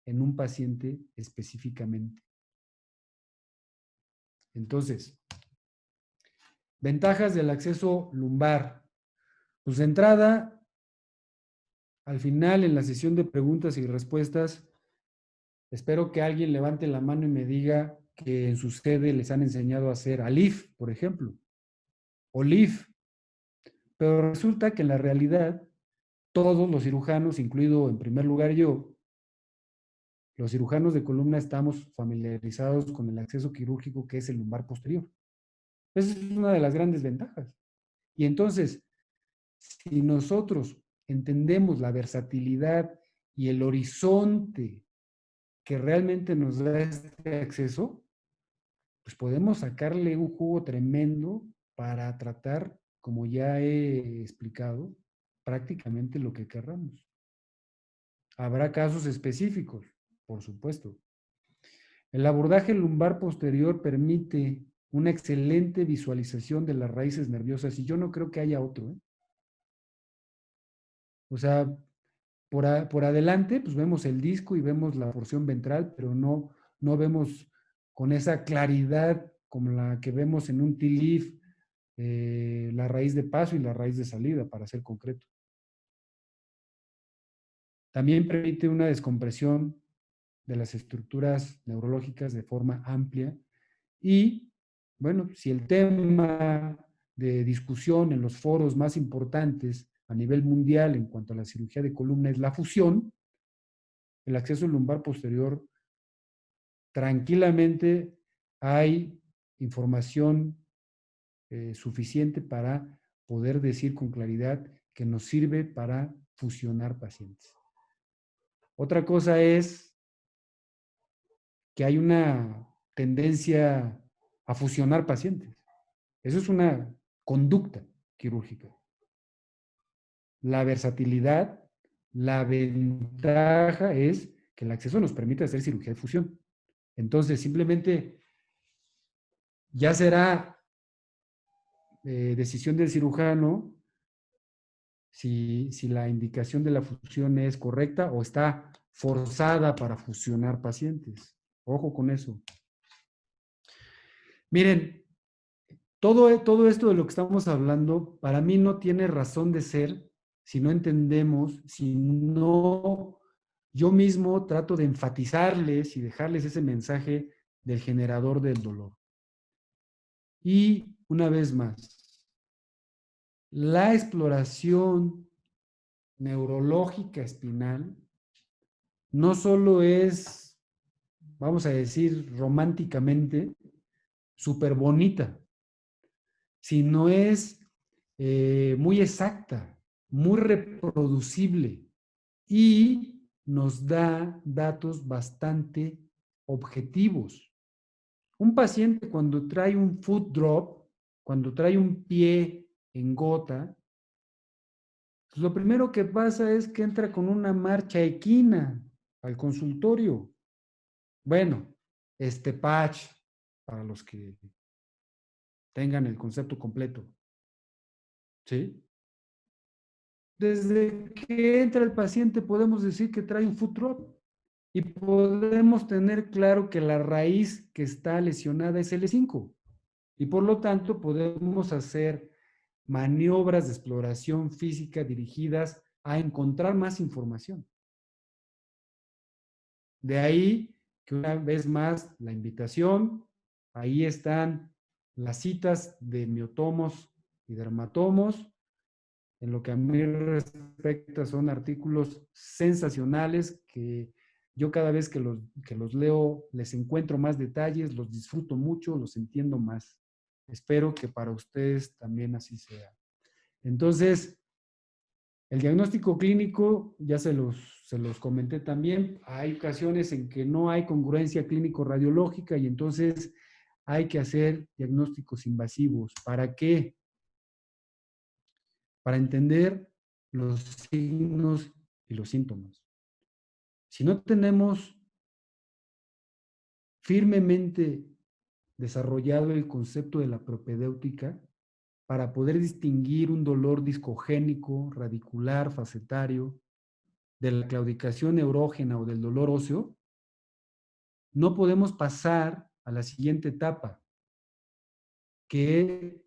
en un paciente específicamente. Entonces, ventajas del acceso lumbar. Pues de entrada, al final en la sesión de preguntas y respuestas, espero que alguien levante la mano y me diga que en su sede les han enseñado a hacer ALIF, por ejemplo, o LIF. Pero resulta que en la realidad, todos los cirujanos, incluido en primer lugar yo, los cirujanos de columna estamos familiarizados con el acceso quirúrgico que es el lumbar posterior. Esa es una de las grandes ventajas. Y entonces, si nosotros entendemos la versatilidad y el horizonte que realmente nos da este acceso, pues podemos sacarle un jugo tremendo para tratar, como ya he explicado, prácticamente lo que querramos. Habrá casos específicos, por supuesto. El abordaje lumbar posterior permite una excelente visualización de las raíces nerviosas y yo no creo que haya otro, ¿eh? O sea, por adelante, pues vemos el disco y vemos la porción ventral, pero no vemos con esa claridad como la que vemos en un T-leaf, la raíz de paso y la raíz de salida, para ser concreto. También permite una descompresión de las estructuras neurológicas de forma amplia y, bueno, si el tema de discusión en los foros más importantes a nivel mundial en cuanto a la cirugía de columna es la fusión, el acceso lumbar posterior, tranquilamente hay información suficiente para poder decir con claridad que nos sirve para fusionar pacientes. Otra cosa es que hay una tendencia a fusionar pacientes. Eso es una conducta quirúrgica. La versatilidad, la ventaja es que el acceso nos permite hacer cirugía de fusión. Entonces, simplemente ya será decisión del cirujano si la indicación de la fusión es correcta o está forzada para fusionar pacientes. Ojo con eso. Miren, todo esto de lo que estamos hablando, para mí no tiene razón de ser si no entendemos, si no yo mismo trato de enfatizarles y dejarles ese mensaje del generador del dolor. Y una vez más, la exploración neurológica espinal no solo es, vamos a decir románticamente, súper bonita, sino es muy exacta, muy reproducible y nos da datos bastante objetivos. Un paciente cuando trae un foot drop, cuando trae un pie en gota, pues lo primero que pasa es que entra con una marcha equina al consultorio. Bueno, este patch, para los que tengan el concepto completo, ¿sí? Desde que entra el paciente podemos decir que trae un foot drop y podemos tener claro que la raíz que está lesionada es L5 y por lo tanto podemos hacer maniobras de exploración física dirigidas a encontrar más información. De ahí que una vez más la invitación, ahí están las citas de miotomos y dermatomos. En lo que a mí respecta son artículos sensacionales que yo cada vez que los leo les encuentro más detalles, los disfruto mucho, los entiendo más. Espero que para ustedes también así sea. Entonces, el diagnóstico clínico, ya se los comenté también, hay ocasiones en que no hay congruencia clínico-radiológica y entonces hay que hacer diagnósticos invasivos. ¿Para qué? Para entender los signos y los síntomas. Si no tenemos firmemente desarrollado el concepto de la propedéutica para poder distinguir un dolor discogénico, radicular, facetario, de la claudicación neurógena o del dolor óseo, no podemos pasar a la siguiente etapa, que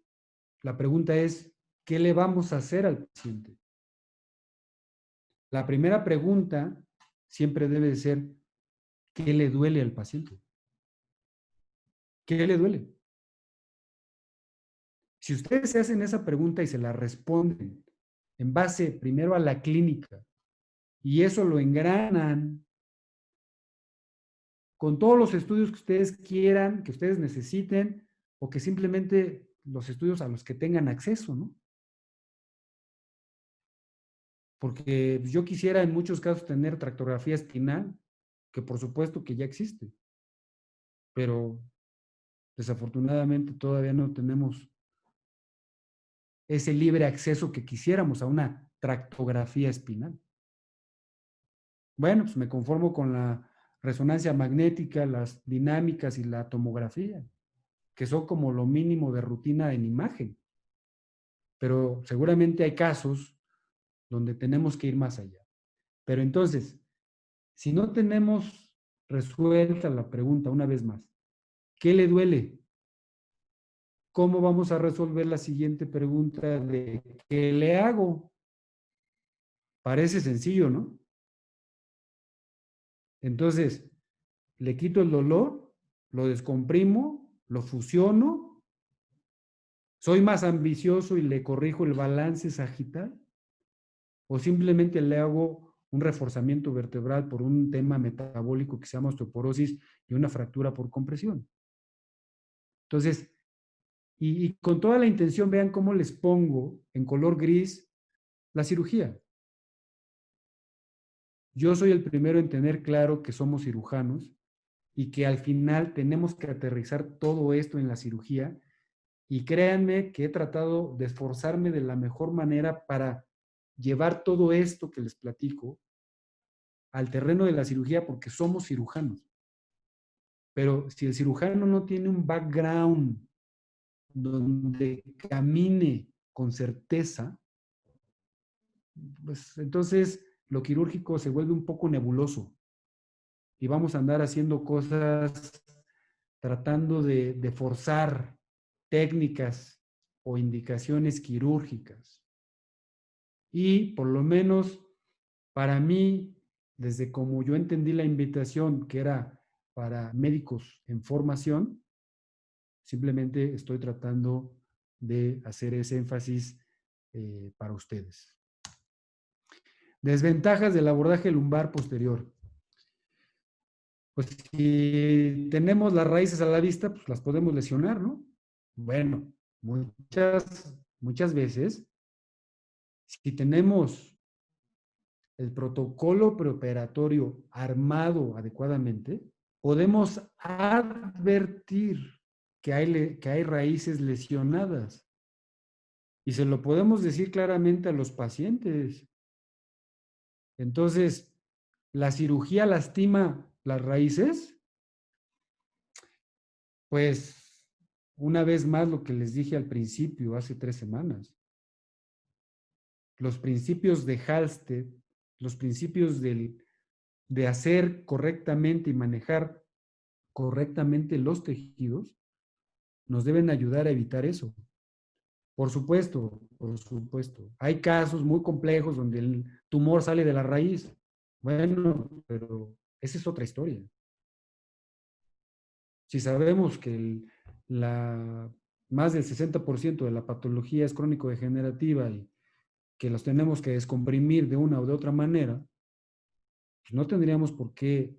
la pregunta es, ¿qué le vamos a hacer al paciente? La primera pregunta siempre debe ser, ¿qué le duele al paciente? ¿Qué le duele? Si ustedes se hacen esa pregunta y se la responden en base primero a la clínica y eso lo engranan con todos los estudios que ustedes quieran, que ustedes necesiten o que simplemente los estudios a los que tengan acceso, ¿no? Porque yo quisiera en muchos casos tener tractografía espinal, que por supuesto que ya existe, pero desafortunadamente todavía no tenemos ese libre acceso que quisiéramos a una tractografía espinal. Bueno, pues me conformo con la resonancia magnética, las dinámicas y la tomografía, que son como lo mínimo de rutina en imagen. Pero seguramente hay casos donde tenemos que ir más allá. Pero entonces, si no tenemos resuelta la pregunta una vez más, ¿qué le duele? ¿Cómo vamos a resolver la siguiente pregunta de qué le hago? Parece sencillo, ¿no? Entonces, le quito el dolor, lo descomprimo, lo fusiono, soy más ambicioso y le corrijo el balance sagital, o simplemente le hago un reforzamiento vertebral por un tema metabólico que se llama osteoporosis y una fractura por compresión. Entonces, y con toda la intención, vean cómo les pongo en color gris la cirugía. Yo soy el primero en tener claro que somos cirujanos y que al final tenemos que aterrizar todo esto en la cirugía. Y créanme que he tratado de esforzarme de la mejor manera para llevar todo esto que les platico al terreno de la cirugía porque somos cirujanos. Pero si el cirujano no tiene un background donde camine con certeza, pues entonces lo quirúrgico se vuelve un poco nebuloso y vamos a andar haciendo cosas tratando de forzar técnicas o indicaciones quirúrgicas. Y por lo menos para mí, desde como yo entendí la invitación, que era para médicos en formación, simplemente estoy tratando de hacer ese énfasis para ustedes. Desventajas del abordaje lumbar posterior. Pues si tenemos las raíces a la vista, pues las podemos lesionar, ¿no? Bueno, muchas veces, si tenemos el protocolo preoperatorio armado adecuadamente, podemos advertir que hay raíces lesionadas y se lo podemos decir claramente a los pacientes. Entonces, ¿la cirugía lastima las raíces? Pues, una vez más lo que les dije al principio, hace 3 semanas. Los principios de Halsted, los principios de hacer correctamente y manejar correctamente los tejidos, nos deben ayudar a evitar eso. Por supuesto, por supuesto. Hay casos muy complejos donde el tumor sale de la raíz. Bueno, pero esa es otra historia. Si sabemos que más del 60% de la patología es crónico-degenerativa y que los tenemos que descomprimir de una o de otra manera, pues no tendríamos por qué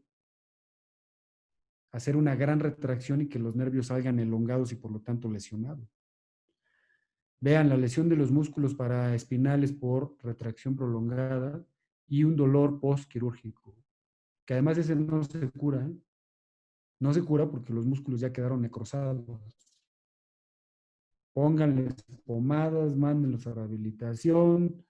hacer una gran retracción y que los nervios salgan elongados y por lo tanto lesionados. Vean la lesión de los músculos paraespinales por retracción prolongada y un dolor postquirúrgico, que además ese no se cura, ¿eh? No se cura porque los músculos ya quedaron necrosados. Pónganles pomadas, mándenlos a rehabilitación,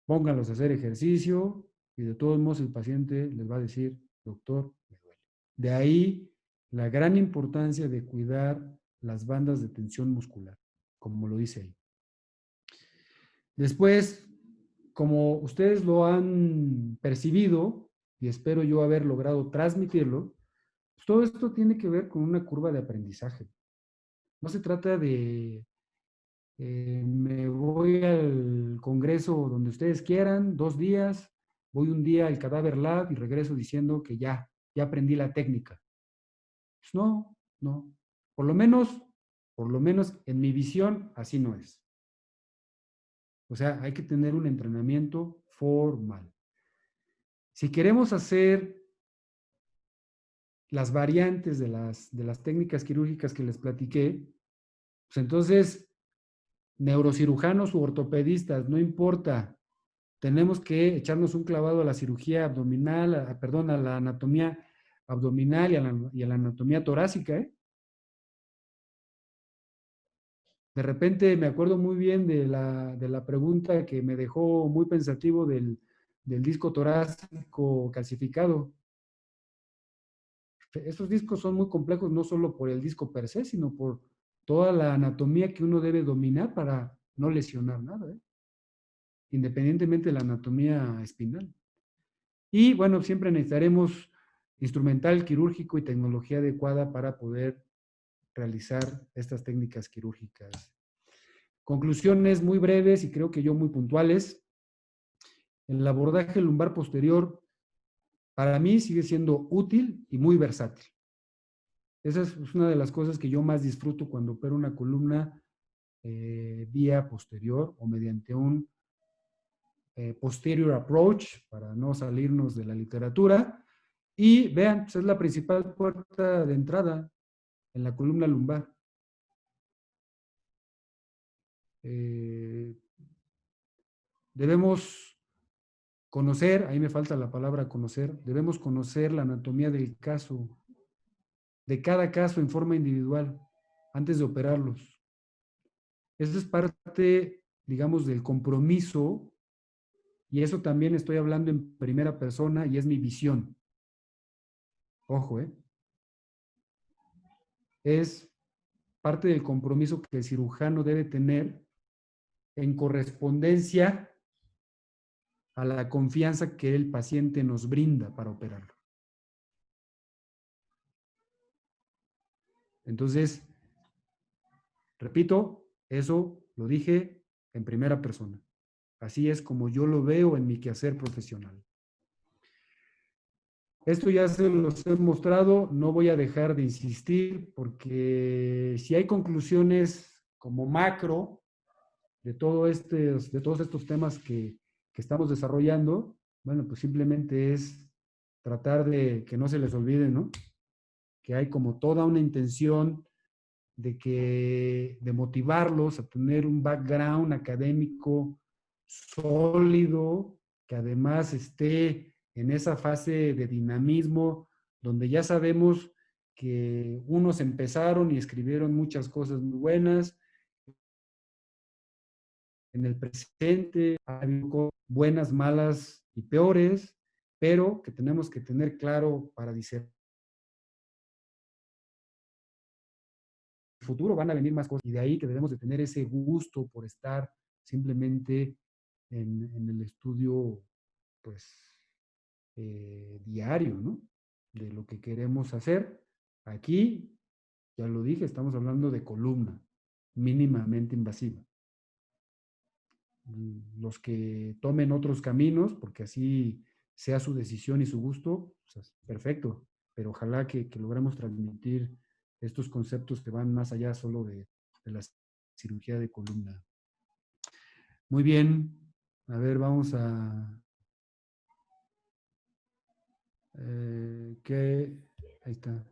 pónganlos a hacer ejercicio y de todos modos el paciente les va a decir, doctor, me duele. De ahí la gran importancia de cuidar las bandas de tensión muscular, como lo dice ahí. Después, como ustedes lo han percibido, y espero yo haber logrado transmitirlo, pues todo esto tiene que ver con una curva de aprendizaje. No se trata de me voy al congreso donde ustedes quieran, 2 días, voy un día al Cadaver Lab y regreso diciendo que ya aprendí la técnica. Pues no, no. Por lo menos en mi visión, así no es. O sea, hay que tener un entrenamiento formal. Si queremos hacer las variantes de las técnicas quirúrgicas que les platiqué, pues entonces, neurocirujanos u ortopedistas, no importa, tenemos que echarnos un clavado a la cirugía abdominal, perdón, a la anatomía abdominal y a la anatomía torácica, ¿eh? De repente me acuerdo muy bien de la pregunta que me dejó muy pensativo del disco torácico calcificado. Estos discos son muy complejos no solo por el disco per se, sino por toda la anatomía que uno debe dominar para no lesionar nada, ¿eh? Independientemente de la anatomía espinal. Y bueno, siempre necesitaremos instrumental quirúrgico y tecnología adecuada para poder realizar estas técnicas quirúrgicas. Conclusiones muy breves y creo que yo muy puntuales. El abordaje lumbar posterior para mí sigue siendo útil y muy versátil. Esa es una de las cosas que yo más disfruto cuando opero una columna vía posterior o mediante un posterior approach, para no salirnos de la literatura. Y vean, pues es la principal puerta de entrada en la columna lumbar. Eh, debemos conocer, ahí me falta la palabra conocer, debemos conocer la anatomía del caso, de cada caso en forma individual, antes de operarlos. Eso es parte, digamos, del compromiso, y eso también estoy hablando en primera persona y es mi visión. Ojo, es parte del compromiso que el cirujano debe tener en correspondencia a la confianza que el paciente nos brinda para operarlo. Entonces, repito, eso lo dije en primera persona. Así es como yo lo veo en mi quehacer profesional. Esto ya se los he mostrado, no voy a dejar de insistir porque si hay conclusiones como macro de todos estos temas que estamos desarrollando, bueno, pues simplemente es tratar de que no se les olvide, ¿no? Que hay como toda una intención de motivarlos a tener un background académico sólido, que además esté en esa fase de dinamismo, donde ya sabemos que unos empezaron y escribieron muchas cosas muy buenas. En el presente ha habido buenas, malas y peores, pero que tenemos que tener claro para discernir futuro van a venir más cosas y de ahí que debemos de tener ese gusto por estar simplemente en el estudio, pues, diario, ¿no? De lo que queremos hacer. Aquí, ya lo dije, estamos hablando de columna mínimamente invasiva. Los que tomen otros caminos, porque así sea su decisión y su gusto, pues, perfecto, pero ojalá que logremos transmitir estos conceptos que van más allá solo de la cirugía de columna. Muy bien, a ver, vamos a... ¿qué? Ahí está.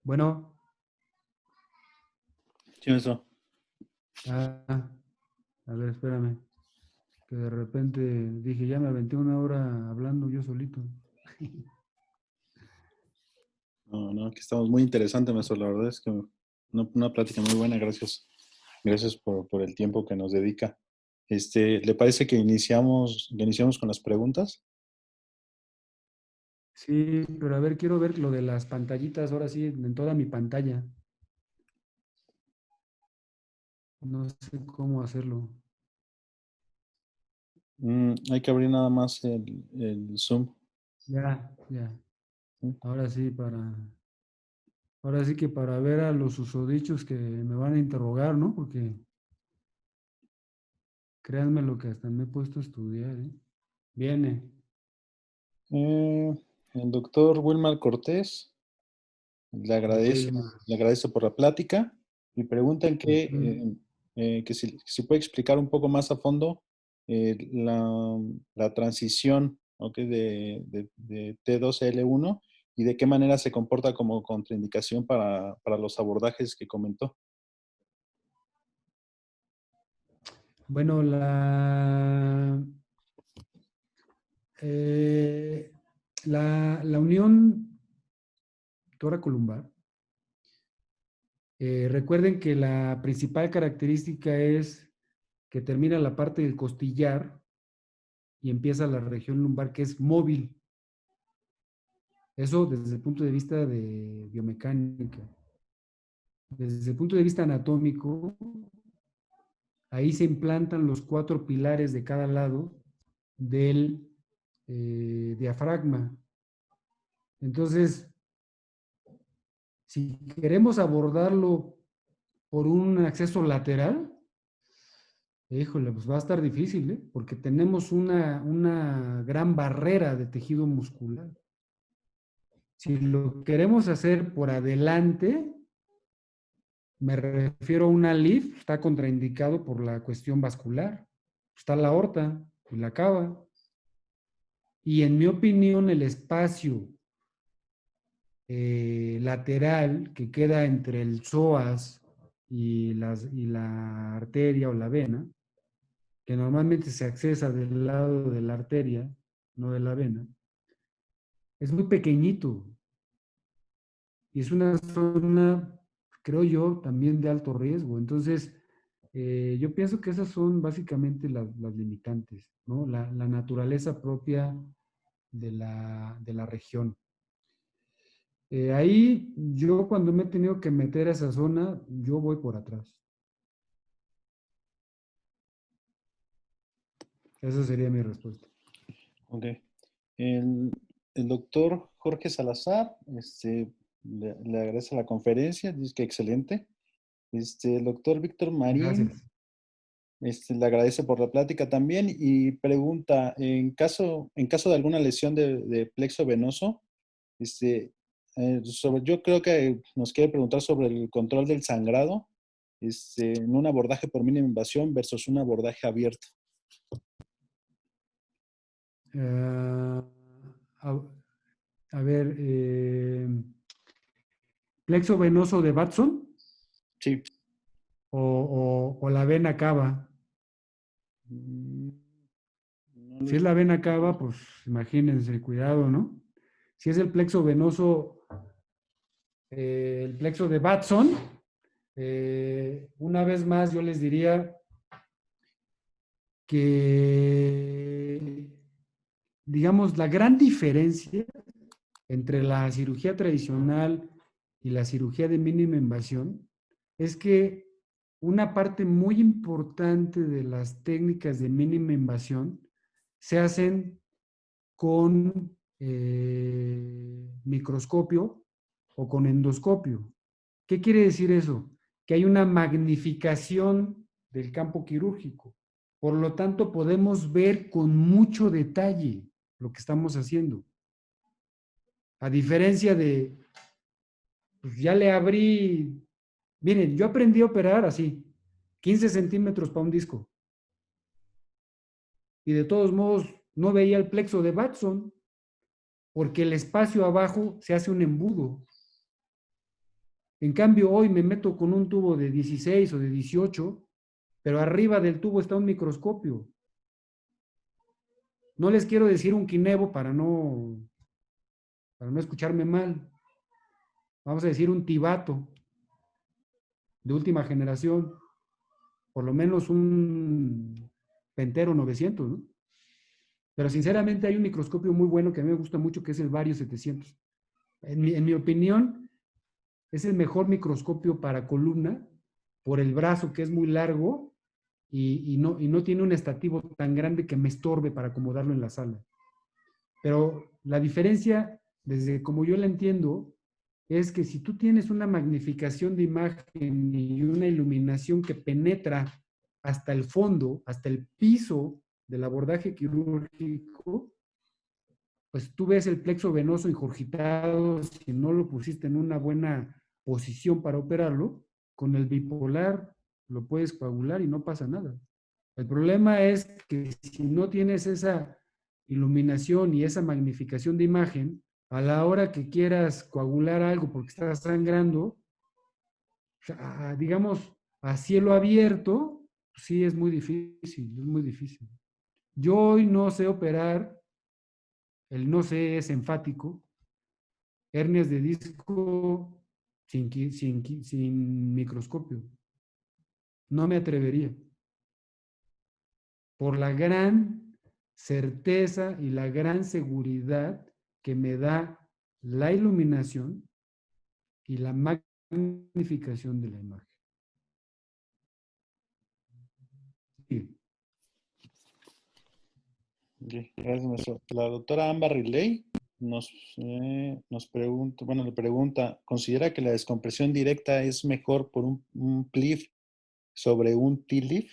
Bueno, Sí, eso. a ver, espérame, que de repente dije, ya me aventé una hora hablando yo solito. No, no, aquí estamos muy interesante, maestro. La verdad es que una plática muy buena. Gracias. Gracias por el tiempo que nos dedica. ¿Le parece que iniciamos con las preguntas? Sí, pero a ver, quiero ver lo de las pantallitas, ahora sí, en toda mi pantalla. No sé cómo hacerlo. Hay que abrir nada más el Zoom. Ya, ya. ¿Sí? Ahora sí, ahora sí que para ver a los usodichos que me van a interrogar, ¿no? Porque créanme lo que hasta me he puesto a estudiar, ¿eh? Viene. Eh, el doctor Wilmar Cortés Wilma. le agradece por la plática y preguntan Ujú. que si puede explicar un poco más a fondo la transición, ¿ok? de T2L1 y de qué manera se comporta como contraindicación para los abordajes que comentó. Bueno, eh, la unión toracolumbar Recuerden que la principal característica es que termina la parte del costillar y empieza la región lumbar, que es móvil. Eso desde el punto de vista de biomecánica. Desde el punto de vista anatómico, ahí se implantan los 4 pilares de cada lado del diafragma. Entonces, si queremos abordarlo por un acceso lateral, híjole, pues va a estar difícil, ¿eh? Porque tenemos una gran barrera de tejido muscular. Si lo queremos hacer por adelante, me refiero a una LIF, está contraindicado por la cuestión vascular. Está la aorta y la cava. Y en mi opinión, el espacio lateral que queda entre el psoas y la arteria o la vena, que normalmente se accesa del lado de la arteria, no de la vena, es muy pequeñito. Y es una zona, creo yo, también de alto riesgo. Entonces, yo pienso que esas son básicamente las limitantes, ¿no? La naturaleza propia de la región. Ahí yo cuando me he tenido que meter a esa zona, yo voy por atrás. Esa sería mi respuesta. Ok. El, el doctor Jorge Salazar le agradece la conferencia, dice que excelente. El doctor Víctor Marín Gracias. le agradece por la plática también y pregunta, en caso de alguna lesión de plexo venoso, yo creo que nos quiere preguntar sobre el control del sangrado en un abordaje por mínima invasión versus un abordaje abierto. Uh, a, a, ver, plexo venoso de Batson Sí. o la vena cava. No Si es la vena cava, pues imagínense, cuidado, ¿no? Si es el plexo venoso, el plexo de Batson, una vez más yo les diría que, digamos, la gran diferencia entre la cirugía tradicional y la cirugía de mínima invasión es que una parte muy importante de las técnicas de mínima invasión se hacen con microscopio o con endoscopio. ¿Qué quiere decir eso? Que hay una magnificación del campo quirúrgico. Por lo tanto, podemos ver con mucho detalle lo que estamos haciendo. A diferencia de, pues ya le abrí, miren, yo aprendí a operar así, 15 centímetros para un disco. Y de todos modos, no veía el plexo de Batson, porque el espacio abajo se hace un embudo. En cambio, hoy me meto con un tubo de 16 o de 18, pero arriba del tubo está un microscopio. No les quiero decir un quinevo para no escucharme mal. Vamos a decir un tibato de última generación, por lo menos un Pentero 900, ¿no? Pero sinceramente hay un microscopio muy bueno que a mí me gusta mucho, que es el Vario 700. En mi opinión, es el mejor microscopio para columna por el brazo que es muy largo y no tiene un estativo tan grande que me estorbe para acomodarlo en la sala. Pero la diferencia, desde como yo la entiendo, es que si tú tienes una magnificación de imagen y una iluminación que penetra hasta el fondo, hasta el piso del abordaje quirúrgico, pues tú ves el plexo venoso ingurgitado, si no lo pusiste en una buena posición para operarlo, con el bipolar lo puedes coagular y no pasa nada. El problema es que si no tienes esa iluminación y esa magnificación de imagen, a la hora que quieras coagular algo porque estás sangrando, digamos, a cielo abierto, sí es muy difícil, es muy difícil. Yo hoy no sé operar, el no sé es enfático, hernias de disco sin microscopio. No me atrevería. Por la gran certeza y la gran seguridad que me da la iluminación y la magnificación de la imagen. Sí. Ok, gracias, maestro. La doctora Amber Riley nos pregunta, bueno, le pregunta, ¿considera que la descompresión directa es mejor por un PLIF sobre un TLIF?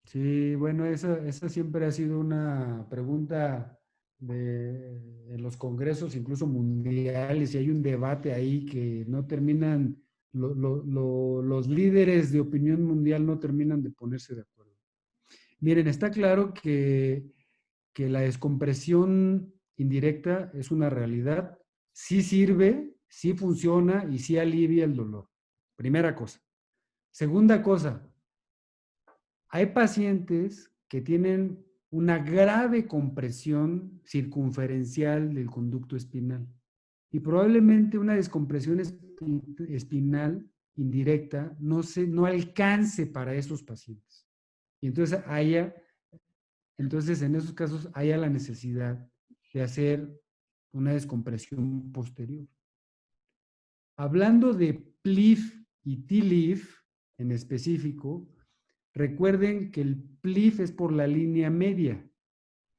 Sí, bueno, esa siempre ha sido una pregunta en los congresos, incluso mundiales, y hay un debate ahí que no terminan, los líderes de opinión mundial no terminan de ponerse de acuerdo. Miren, está claro que la descompresión indirecta es una realidad, sí sirve, sí funciona y sí alivia el dolor. Primera cosa. Segunda cosa, hay pacientes que tienen una grave compresión circunferencial del conducto espinal y probablemente una descompresión espinal indirecta no alcance para esos pacientes. Y entonces en esos casos haya la necesidad de hacer una descompresión posterior. Hablando de PLIF y TLIF en específico, recuerden que el PLIF es por la línea media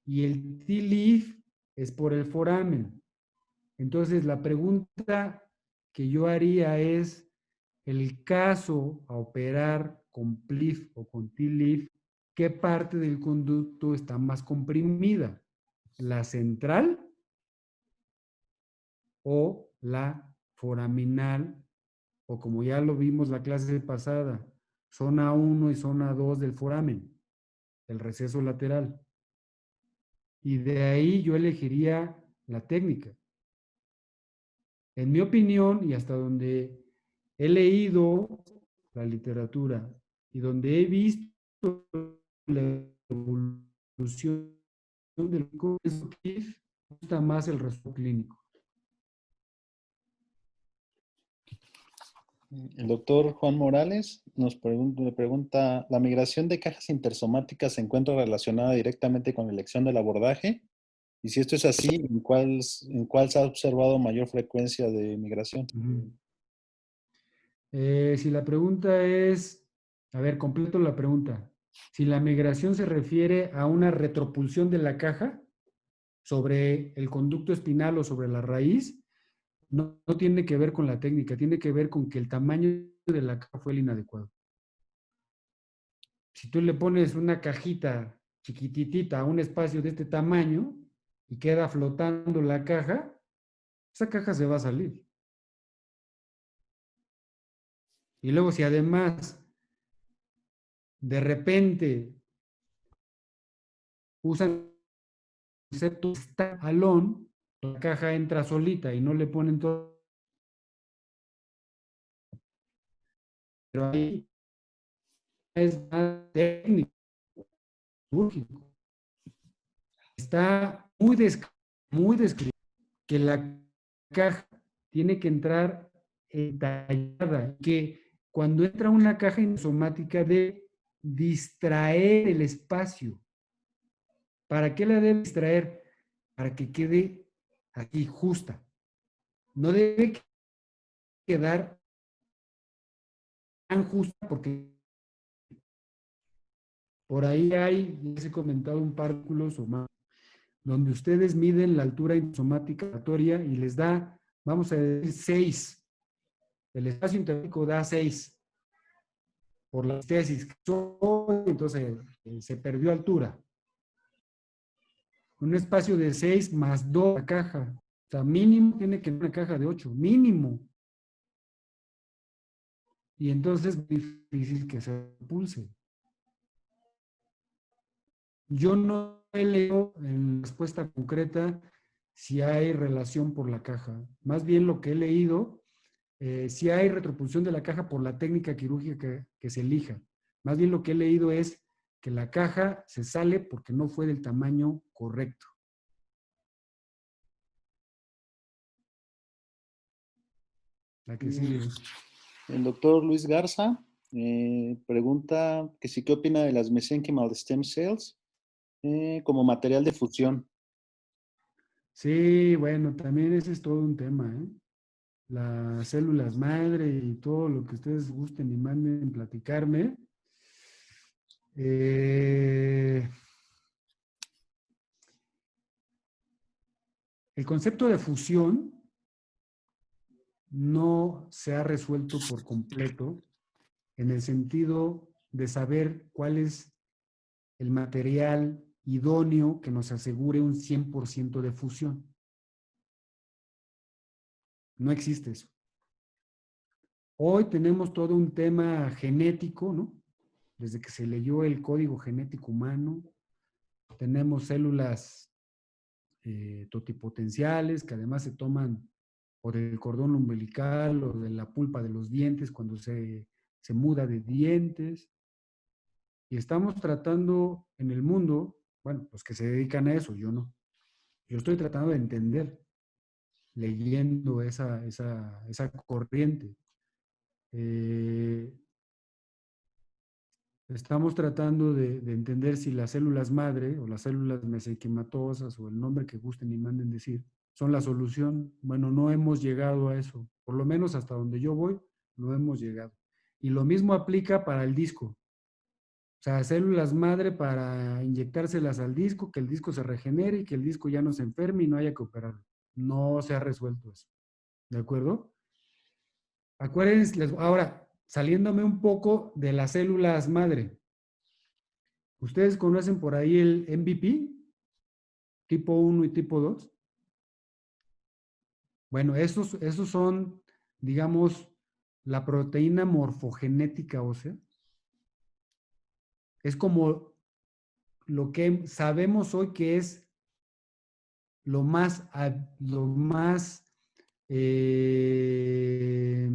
y el TLIF es por el foramen. Entonces, la pregunta que yo haría es, el caso a operar con PLIF o con TLIF, ¿qué parte del conducto está más comprimida? ¿La central o la foraminal? O como ya lo vimos la clase pasada, zona 1 y zona 2 del foramen, el receso lateral. Y de ahí yo elegiría la técnica. En mi opinión, y hasta donde he leído la literatura y donde he visto la evolución del COVID, me gusta más el resultado clínico. El doctor Juan Morales le pregunta, ¿la migración de cajas intersomáticas se encuentra relacionada directamente con la elección del abordaje? Y si esto es así, ¿en cuál se ha observado mayor frecuencia de migración? Si la pregunta es, a ver, completo la pregunta. Si la migración se refiere a una retropulsión de la caja sobre el conducto espinal o sobre la raíz, no tiene que ver con la técnica, tiene que ver con que el tamaño de la caja fue el inadecuado. Si tú le pones una cajita chiquititita a un espacio de este tamaño y queda flotando la caja, esa caja se va a salir. Y luego si además de repente usan el concepto alón, la caja entra solita y no le ponen todo. Pero ahí es más técnico, quirúrgico. Está muy descrito que la caja tiene que entrar entallada, que cuando entra una caja ensomática debe distraer el espacio. ¿Para qué la debe distraer? Para que quede así justa. No debe quedar tan justa porque por ahí hay, les he comentado, un par de cálculos o más, donde ustedes miden la altura insomática y les da, vamos a decir, 6. El espacio intermédico da 6 por las tesis. Entonces se perdió altura. Un espacio de 6 más 2 la caja. O sea, mínimo tiene que ser una caja de 8, mínimo. Y entonces es difícil que se pulse. Yo no he leído en respuesta concreta si hay relación por la caja. Más bien lo que he leído, si hay retropulsión de la caja por la técnica quirúrgica que se elija. Más bien lo que he leído es que la caja se sale porque no fue del tamaño correcto. La que sigue. El doctor Luis Garza pregunta que si qué opina de las mesenchymal stem cells como material de fusión. Sí, bueno, también ese es todo un tema, ¿eh? Las células madre y todo lo que ustedes gusten y manden platicarme. Eh, el concepto de fusión no se ha resuelto por completo en el sentido de saber cuál es el material idóneo que nos asegure un 100% de fusión. No existe eso. Hoy tenemos todo un tema genético, ¿no? Desde que se leyó el código genético humano, tenemos células totipotenciales que además se toman por el cordón umbilical o de la pulpa de los dientes cuando se muda de dientes. Y estamos tratando en el mundo, bueno, los que se dedican a eso, yo no. Yo estoy tratando de entender, leyendo esa corriente. Eh, Estamos tratando de entender si las células madre o las células mesenquimatosas o el nombre que gusten y manden decir son la solución. Bueno, no hemos llegado a eso. Por lo menos hasta donde yo voy, no hemos llegado. Y lo mismo aplica para el disco. O sea, células madre para inyectárselas al disco, que el disco se regenere y que el disco ya no se enferme y no haya que operarlo. No se ha resuelto eso. ¿De acuerdo? Acuérdense, ahora, saliéndome un poco de las células madre. ¿Ustedes conocen por ahí el MVP, tipo uno y tipo 2? Bueno, esos son, digamos, la proteína morfogenética ósea. Es como lo que sabemos hoy que es lo más eh,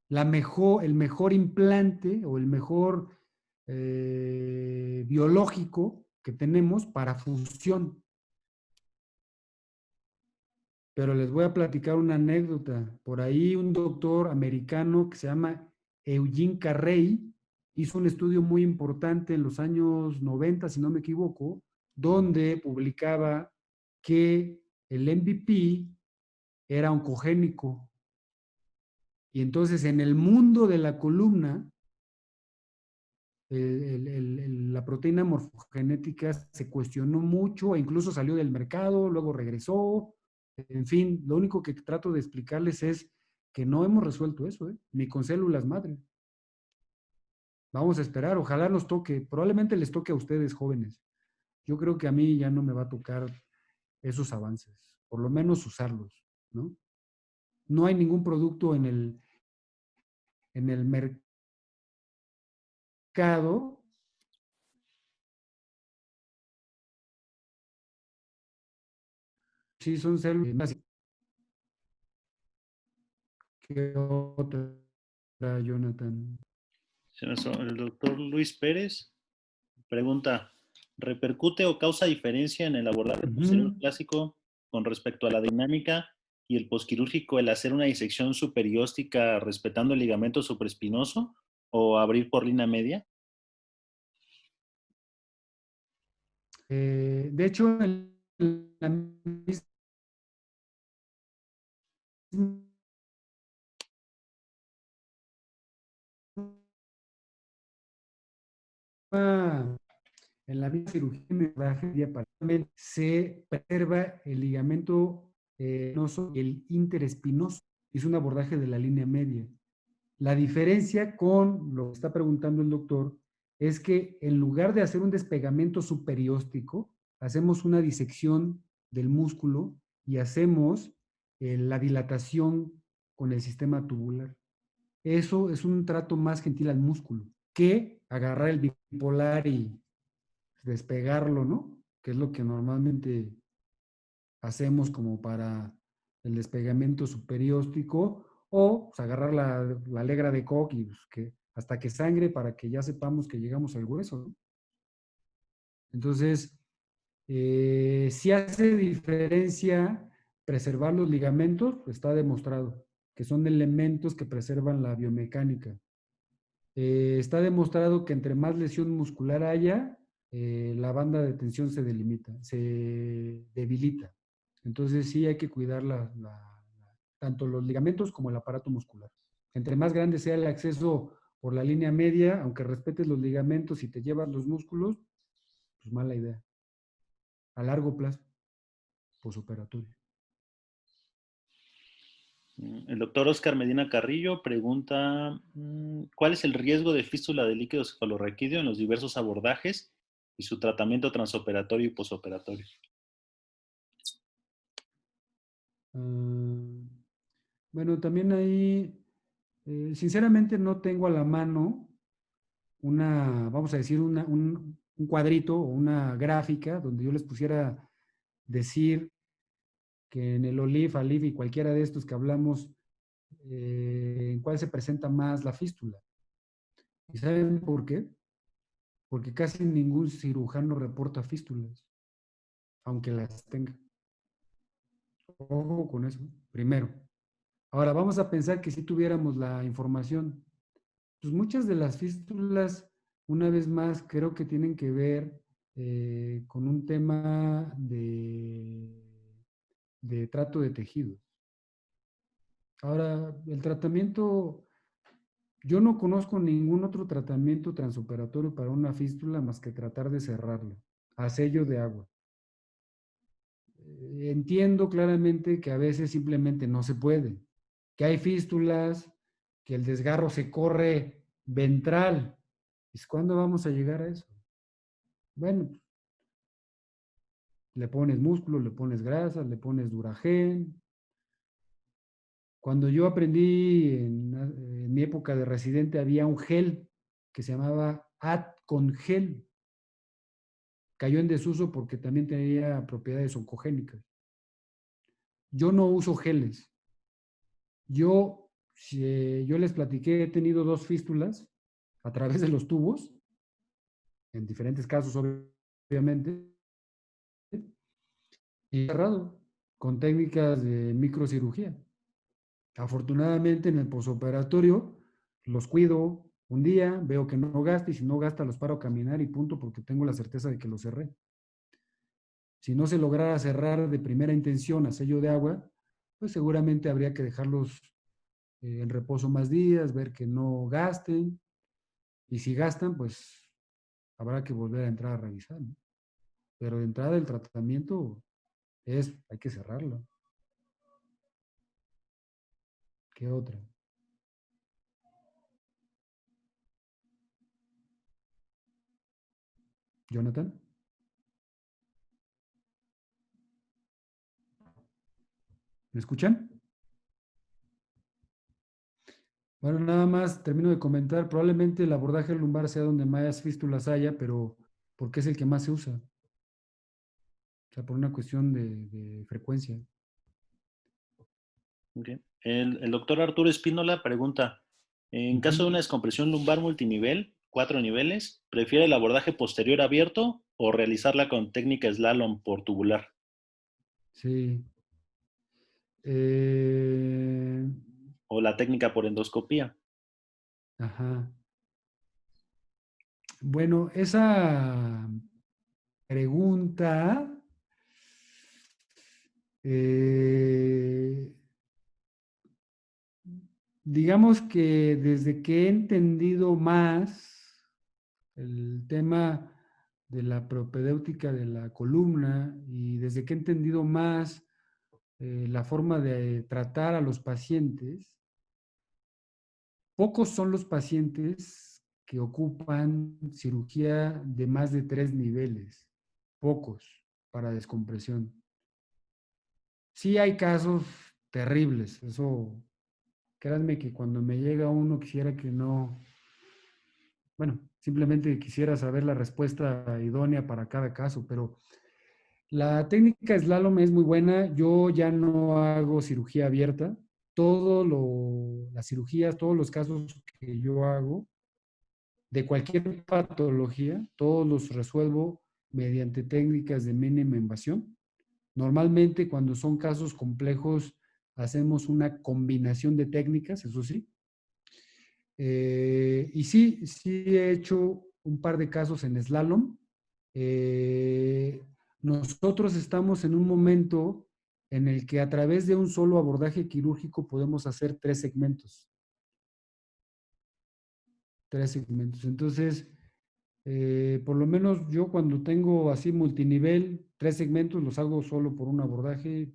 el mejor implante o el mejor biológico que tenemos para fusión. Pero les voy a platicar una anécdota. Por ahí un doctor americano que se llama Eugene Carrey hizo un estudio muy importante en los años 90, si no me equivoco, donde publicaba que el MVP era oncogénico. Y entonces en el mundo de la columna, la proteína morfogenética se cuestionó mucho e incluso salió del mercado, luego regresó. En fin, lo único que trato de explicarles es que no hemos resuelto eso, ¿eh? Ni con células madre. Vamos a esperar, ojalá nos toque, probablemente les toque a ustedes jóvenes. Yo creo que a mí ya no me va a tocar esos avances, por lo menos usarlos, ¿no? No hay ningún producto en el mercado. Sí, son células. ¿Qué otra, Jonathan? El doctor Luis Pérez pregunta, ¿repercute o causa diferencia en el abordaje posterior Ujú. clásico con respecto a la dinámica y el posquirúrgico el hacer una disección superióstica respetando el ligamento supraespinoso o abrir por línea media? De hecho, en la misma, en la misma cirugía se preserva el ligamento espinoso y el interespinoso. Es un abordaje de la línea media. La diferencia con lo que está preguntando el doctor es que en lugar de hacer un despegamento superióstico, hacemos una disección del músculo y hacemos la dilatación con el sistema tubular. Eso es un trato más gentil al músculo que agarrar el bipolar y despegarlo, ¿no? Que es lo que normalmente hacemos como para el despegamiento superióstico o pues, agarrar la legra de Koch y pues, hasta que sangre para que ya sepamos que llegamos al hueso, ¿no? Entonces, si hace diferencia preservar los ligamentos, está demostrado que son elementos que preservan la biomecánica. Está demostrado que entre más lesión muscular haya, la banda de tensión se delimita, se debilita. Entonces sí hay que cuidar tanto los ligamentos como el aparato muscular. Entre más grande sea el acceso por la línea media, aunque respetes los ligamentos y te llevas los músculos, pues mala idea. A largo plazo, posoperatorio. El doctor Oscar Medina Carrillo pregunta, ¿cuál es el riesgo de fístula de líquido cefalorraquídeo en los diversos abordajes y su tratamiento transoperatorio y posoperatorio? Bueno, también ahí, sinceramente no tengo a la mano vamos a decir, un cuadrito o una gráfica donde yo les pusiera decir que en el OLIF, ALIF y cualquiera de estos que hablamos, en cuál se presenta más la fístula. ¿Y saben por qué? Porque casi ningún cirujano reporta fístulas, aunque las tenga. Ojo con eso, primero. Ahora, vamos a pensar que si tuviéramos la información, pues muchas de las fístulas, una vez más, creo que tienen que ver con un tema de trato de tejidos. Ahora, el tratamiento, yo no conozco ningún otro tratamiento transoperatorio para una fístula más que tratar de cerrarlo a sello de agua. Entiendo claramente que a veces simplemente no se puede, que hay fístulas, que el desgarro se corre ventral. ¿Y cuándo vamos a llegar a eso? Bueno, le pones músculo, le pones grasa, le pones Duragen. Cuando yo aprendí en mi época de residente había un gel que se llamaba Con Gel. Cayó en desuso porque también tenía propiedades oncogénicas. Yo no uso geles. Yo les platiqué, he tenido 2 fístulas a través de los tubos, en diferentes casos obviamente, y cerrado, con técnicas de microcirugía. Afortunadamente en el posoperatorio los cuido un día, veo que no gasta y si no gasta los paro a caminar y punto porque tengo la certeza de que lo cerré. Si no se lograra cerrar de primera intención a sello de agua, pues seguramente habría que dejarlos en reposo más días, ver que no gasten y si gastan, pues habrá que volver a entrar a revisar, ¿no? Pero de entrada el tratamiento hay que cerrarlo. ¿Qué otra? Jonathan, ¿me escuchan? Bueno, nada más termino de comentar, probablemente el abordaje lumbar sea donde más fístulas haya, pero porque es el que más se usa. O sea, por una cuestión de frecuencia. Okay. El doctor Arturo Espínola pregunta, en caso de una descompresión lumbar multinivel, 4 niveles, ¿prefiere el abordaje posterior abierto o realizarla con técnica slalom por tubular? Sí. ¿O la técnica por endoscopía? Ajá. Bueno, esa pregunta eh, digamos que desde que he entendido más el tema de la propedéutica de la columna y desde que he entendido más la forma de tratar a los pacientes, pocos son los pacientes que ocupan cirugía de más de 3 niveles, pocos para descompresión. Sí hay casos terribles, eso, créanme que cuando me llega uno quisiera que no, bueno, simplemente quisiera saber la respuesta idónea para cada caso, pero la técnica slalom es muy buena. Yo ya no hago cirugía abierta. Las cirugías, todos los casos que yo hago de cualquier patología, todos los resuelvo mediante técnicas de mínima invasión. Normalmente cuando son casos complejos hacemos una combinación de técnicas, eso sí. Y sí, sí he hecho un par de casos en slalom. Eh, Nosotros estamos en un momento en el que a través de un solo abordaje quirúrgico podemos hacer 3 segmentos. 3 segmentos. Entonces, por lo menos yo cuando tengo así multinivel, 3 segmentos los hago solo por un abordaje.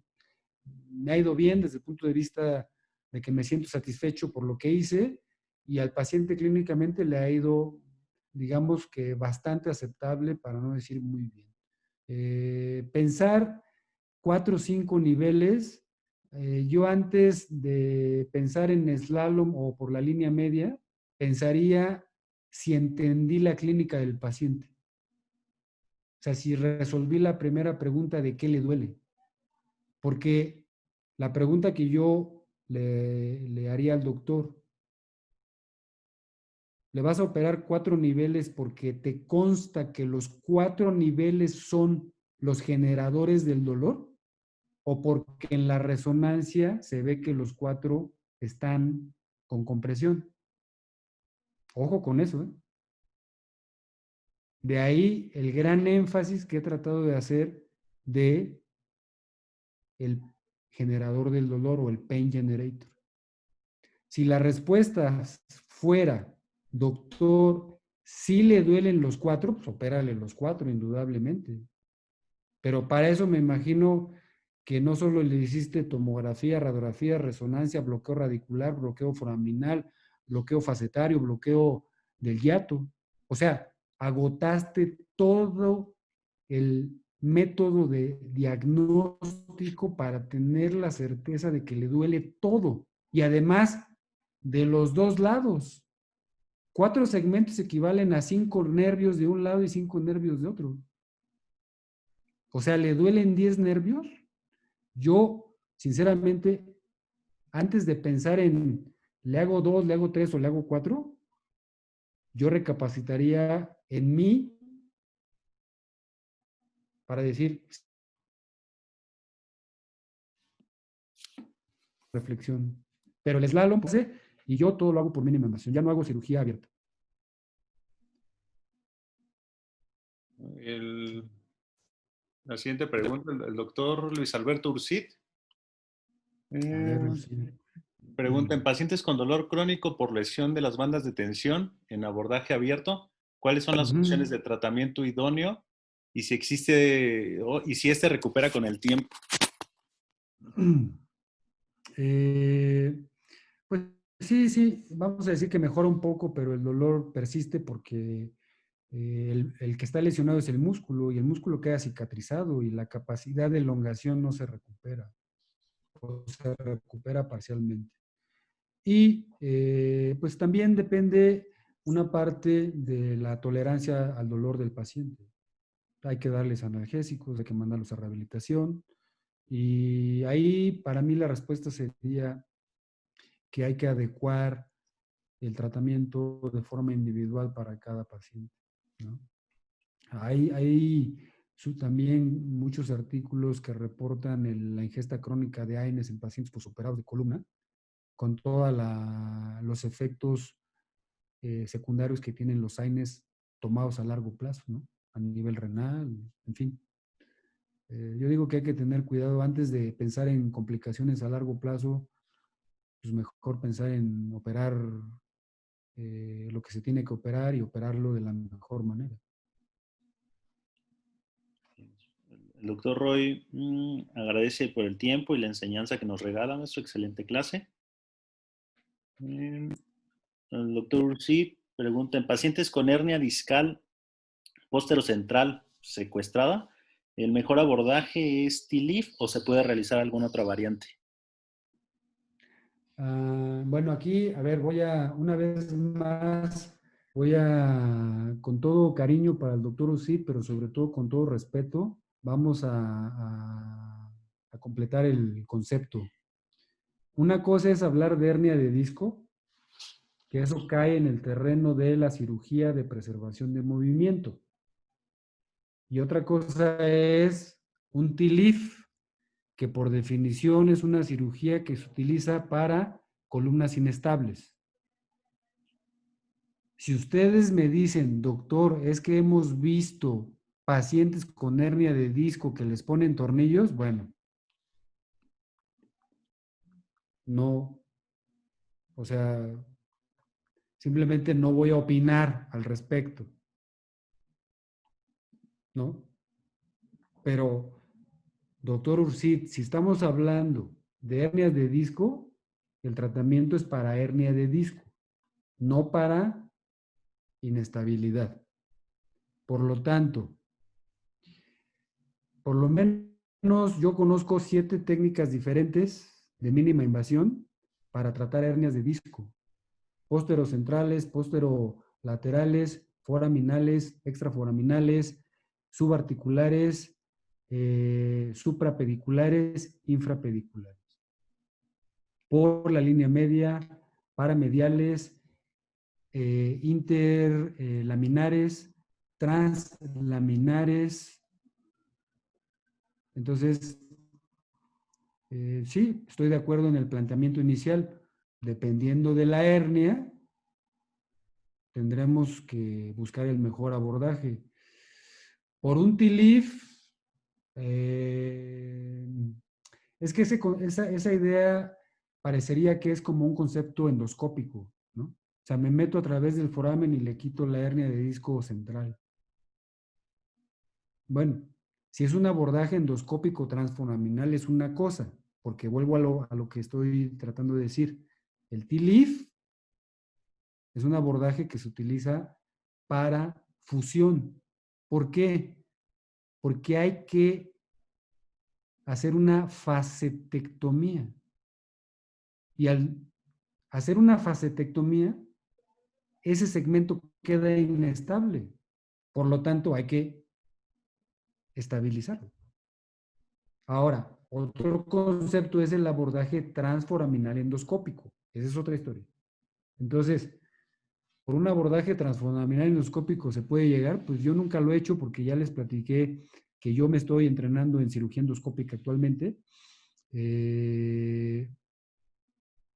Me ha ido bien desde el punto de vista de que me siento satisfecho por lo que hice y al paciente clínicamente le ha ido, digamos que bastante aceptable, para no decir muy bien. Pensar 4 o 5 niveles, yo antes de pensar en slalom o por la línea media, pensaría si entendí la clínica del paciente. O sea, si resolví la primera pregunta de qué le duele. Porque la pregunta que yo le haría al doctor, ¿le vas a operar 4 niveles porque te consta que los 4 niveles son los generadores del dolor? ¿O porque en la resonancia se ve que los 4 están con compresión? Ojo con eso, ¿eh? De ahí el gran énfasis que he tratado de hacer de el generador del dolor o el pain generator. Si la respuesta fuera, doctor, si le duelen los 4, pues opérale los 4, indudablemente. Pero para eso me imagino que no solo le hiciste tomografía, radiografía, resonancia, bloqueo radicular, bloqueo foraminal, bloqueo facetario, bloqueo del hiato. O sea, agotaste todo el método de diagnóstico para tener la certeza de que le duele todo. Y además, de los dos lados. 4 segmentos equivalen a 5 nervios de un lado y 5 nervios de otro. O sea, ¿le duelen 10 nervios? Yo, sinceramente, antes de pensar en le hago 2, le hago 3 o le hago 4, yo recapacitaría en mí para decir, reflexión. Pero el slalom, pues, y yo todo lo hago por mínima invasión. Ya no hago cirugía abierta. La siguiente pregunta, el doctor Luis Alberto Ursit. A ver, Eh, sí. Pregunta, en pacientes con dolor crónico por lesión de las bandas de tensión en abordaje abierto, ¿cuáles son las opciones de tratamiento idóneo y si existe y si este recupera con el tiempo? Eh, pues sí, sí, vamos a decir que mejora un poco, pero el dolor persiste porque el que está lesionado es el músculo y el músculo queda cicatrizado y la capacidad de elongación no se recupera o se recupera parcialmente. Y pues también depende una parte de la tolerancia al dolor del paciente. Hay que darles analgésicos, hay que mandarlos a rehabilitación. Y ahí para mí la respuesta sería que hay que adecuar el tratamiento de forma individual para cada paciente, ¿no? Hay también muchos artículos que reportan la ingesta crónica de AINES en pacientes posoperados de columna, con todos los efectos secundarios que tienen los AINES tomados a largo plazo, ¿no? A nivel renal, en fin. Yo digo que hay que tener cuidado antes de pensar en complicaciones a largo plazo, pues mejor pensar en operar lo que se tiene que operar y operarlo de la mejor manera. El doctor Roy agradece por el tiempo y la enseñanza que nos regala nuestra excelente clase. El doctor Ursi pregunta, en pacientes con hernia discal posterocentral secuestrada, ¿el mejor abordaje es TLIF o se puede realizar alguna otra variante? Bueno, aquí, a ver, una vez más, con todo cariño para el doctor Ucid, pero sobre todo con todo respeto, vamos a completar el concepto. Una cosa es hablar de hernia de disco, que eso cae en el terreno de la cirugía de preservación de movimiento. Y otra cosa es un TLIF, que por definición es una cirugía que se utiliza para columnas inestables. Si ustedes me dicen, doctor, es que hemos visto pacientes con hernia de disco que les ponen tornillos, bueno, no, o sea, simplemente no voy a opinar al respecto, ¿no? Pero, doctor Ursid, si estamos hablando de hernias de disco, el tratamiento es para hernia de disco, no para inestabilidad. Por lo tanto, por lo menos yo conozco 7 técnicas diferentes de mínima invasión para tratar hernias de disco. Pósterocentrales, pósterolaterales, foraminales, extraforaminales, subarticulares, suprapediculares, infrapediculares. Por la línea media, paramediales, interlaminares, translaminares. Entonces, sí, estoy de acuerdo en el planteamiento inicial. Dependiendo de la hernia, tendremos que buscar el mejor abordaje. Por un TILIF, es que esa idea parecería que es como un concepto endoscópico, ¿no? O sea, me meto a través del foramen y le quito la hernia de disco central. Bueno, si es un abordaje endoscópico transforaminal es una cosa, porque vuelvo a lo que estoy tratando de decir. El TLIF es un abordaje que se utiliza para fusión. ¿Por qué? Porque hay que hacer una facetectomía. Y al hacer una facetectomía, ese segmento queda inestable. Por lo tanto, hay que estabilizarlo. Ahora, otro concepto es el abordaje transforaminal endoscópico. Esa es otra historia. Entonces, por un abordaje transforaminal endoscópico se puede llegar, pues yo nunca lo he hecho porque ya les platiqué que yo me estoy entrenando en cirugía endoscópica actualmente.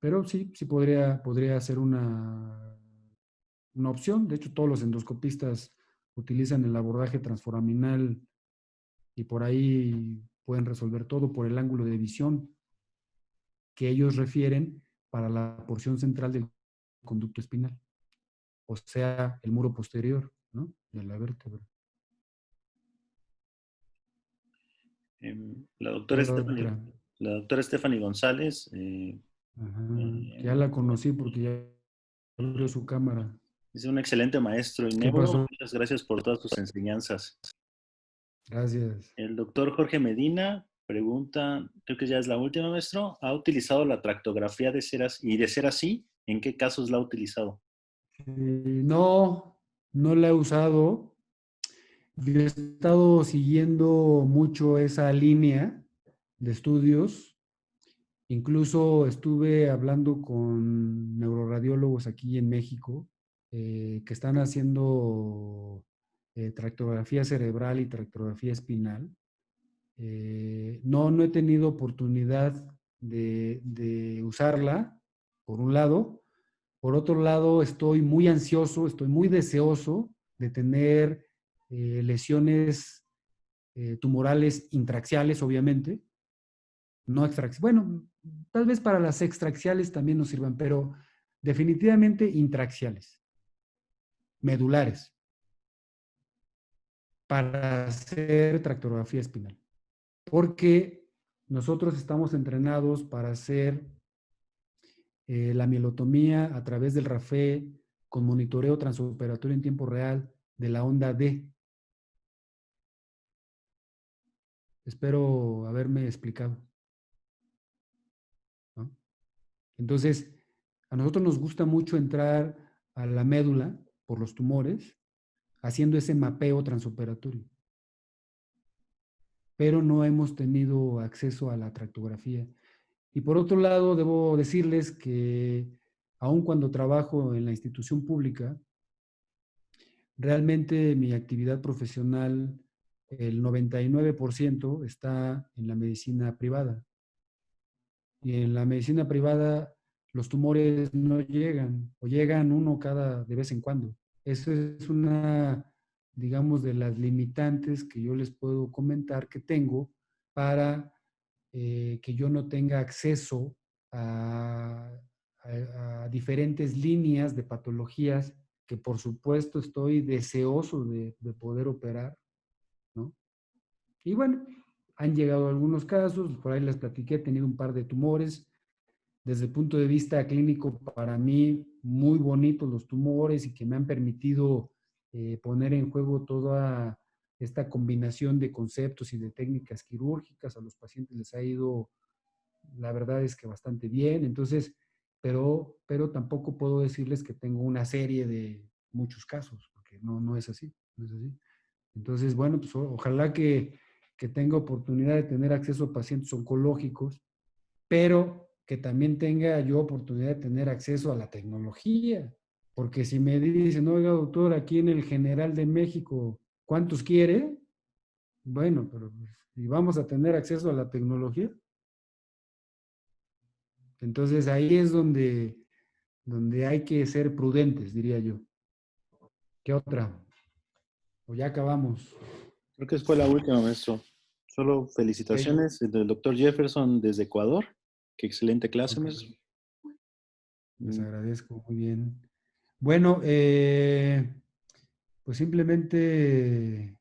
Pero sí, sí podría ser una opción. De hecho, todos los endoscopistas utilizan el abordaje transforaminal y por ahí pueden resolver todo por el ángulo de visión que ellos refieren para la porción central del conducto espinal, o sea, el muro posterior, ¿no? De la vértebra. La doctora ¿Qué Stephanie, otra? la doctora Stephanie González Ajá, ya eh, la conocí porque ya abrió su cámara. es un excelente maestro en ¿Qué neuro. pasó? Muchas gracias por todas tus enseñanzas. Gracias. El doctor Jorge Medina pregunta, creo que ya es la última, maestro. ¿Ha utilizado la tractografía de ser así? Y de ser así, ¿en qué casos la ha utilizado? No, no la he usado. Yo he estado siguiendo mucho esa línea de estudios. Incluso estuve hablando con neuroradiólogos aquí en México que están haciendo tractografía cerebral y tractografía espinal. No he tenido oportunidad de usarla, por un lado. Por otro lado, estoy muy ansioso, estoy muy deseoso de tener lesiones tumorales intraxiales, obviamente, no extraxiales. Bueno, tal vez para las extraxiales también nos sirvan, pero definitivamente intraxiales, medulares, para hacer tractografía espinal. Porque nosotros estamos entrenados para hacer la mielotomía a través del RAFE con monitoreo transoperatorio en tiempo real de la onda D. Espero haberme explicado, ¿no? Entonces, a nosotros nos gusta mucho entrar a la médula por los tumores, haciendo ese mapeo transoperatorio, pero no hemos tenido acceso a la tractografía. Y por otro lado, debo decirles que aun cuando trabajo en la institución pública, realmente mi actividad profesional el 99% está en la medicina privada. Y en la medicina privada los tumores no llegan o llegan uno cada de vez en cuando. Eso es una, digamos, de las limitantes que yo les puedo comentar que tengo para que yo no tenga acceso a, a diferentes líneas de patologías que por supuesto estoy deseoso de poder operar, ¿no? Y bueno, han llegado algunos casos, por ahí les platiqué, he tenido un par de tumores. Desde el punto de vista clínico, para mí, muy bonitos los tumores y que me han permitido poner en juego toda esta combinación de conceptos y de técnicas quirúrgicas. A los pacientes les ha ido, la verdad es que bastante bien. Entonces, pero tampoco puedo decirles que tengo una serie de muchos casos, porque no, no es así, no es así. Entonces, bueno, pues ojalá que tenga oportunidad de tener acceso a pacientes oncológicos, pero que también tenga yo oportunidad de tener acceso a la tecnología. Porque si me dicen, oiga, doctor, aquí en el General de México, ¿cuántos quiere? Bueno, pero pues, ¿y vamos a tener acceso a la tecnología? Entonces ahí es donde hay que ser prudentes, diría yo. ¿Qué otra? O ya acabamos. Creo que fue la última, maestro. Solo Ok, felicitaciones del doctor Jefferson desde Ecuador. Qué excelente clase, ok. maestro. Les Mm, agradezco, muy bien. Bueno, pues simplemente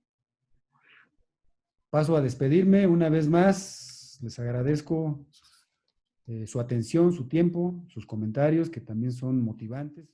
paso a despedirme una vez más. Les agradezco su atención, su tiempo, sus comentarios, que también son motivantes.